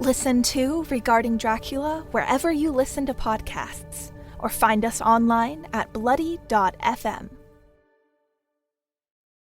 Speaker 17: Listen to Regarding Dracula wherever you listen to podcasts, or find us online at bloody.fm.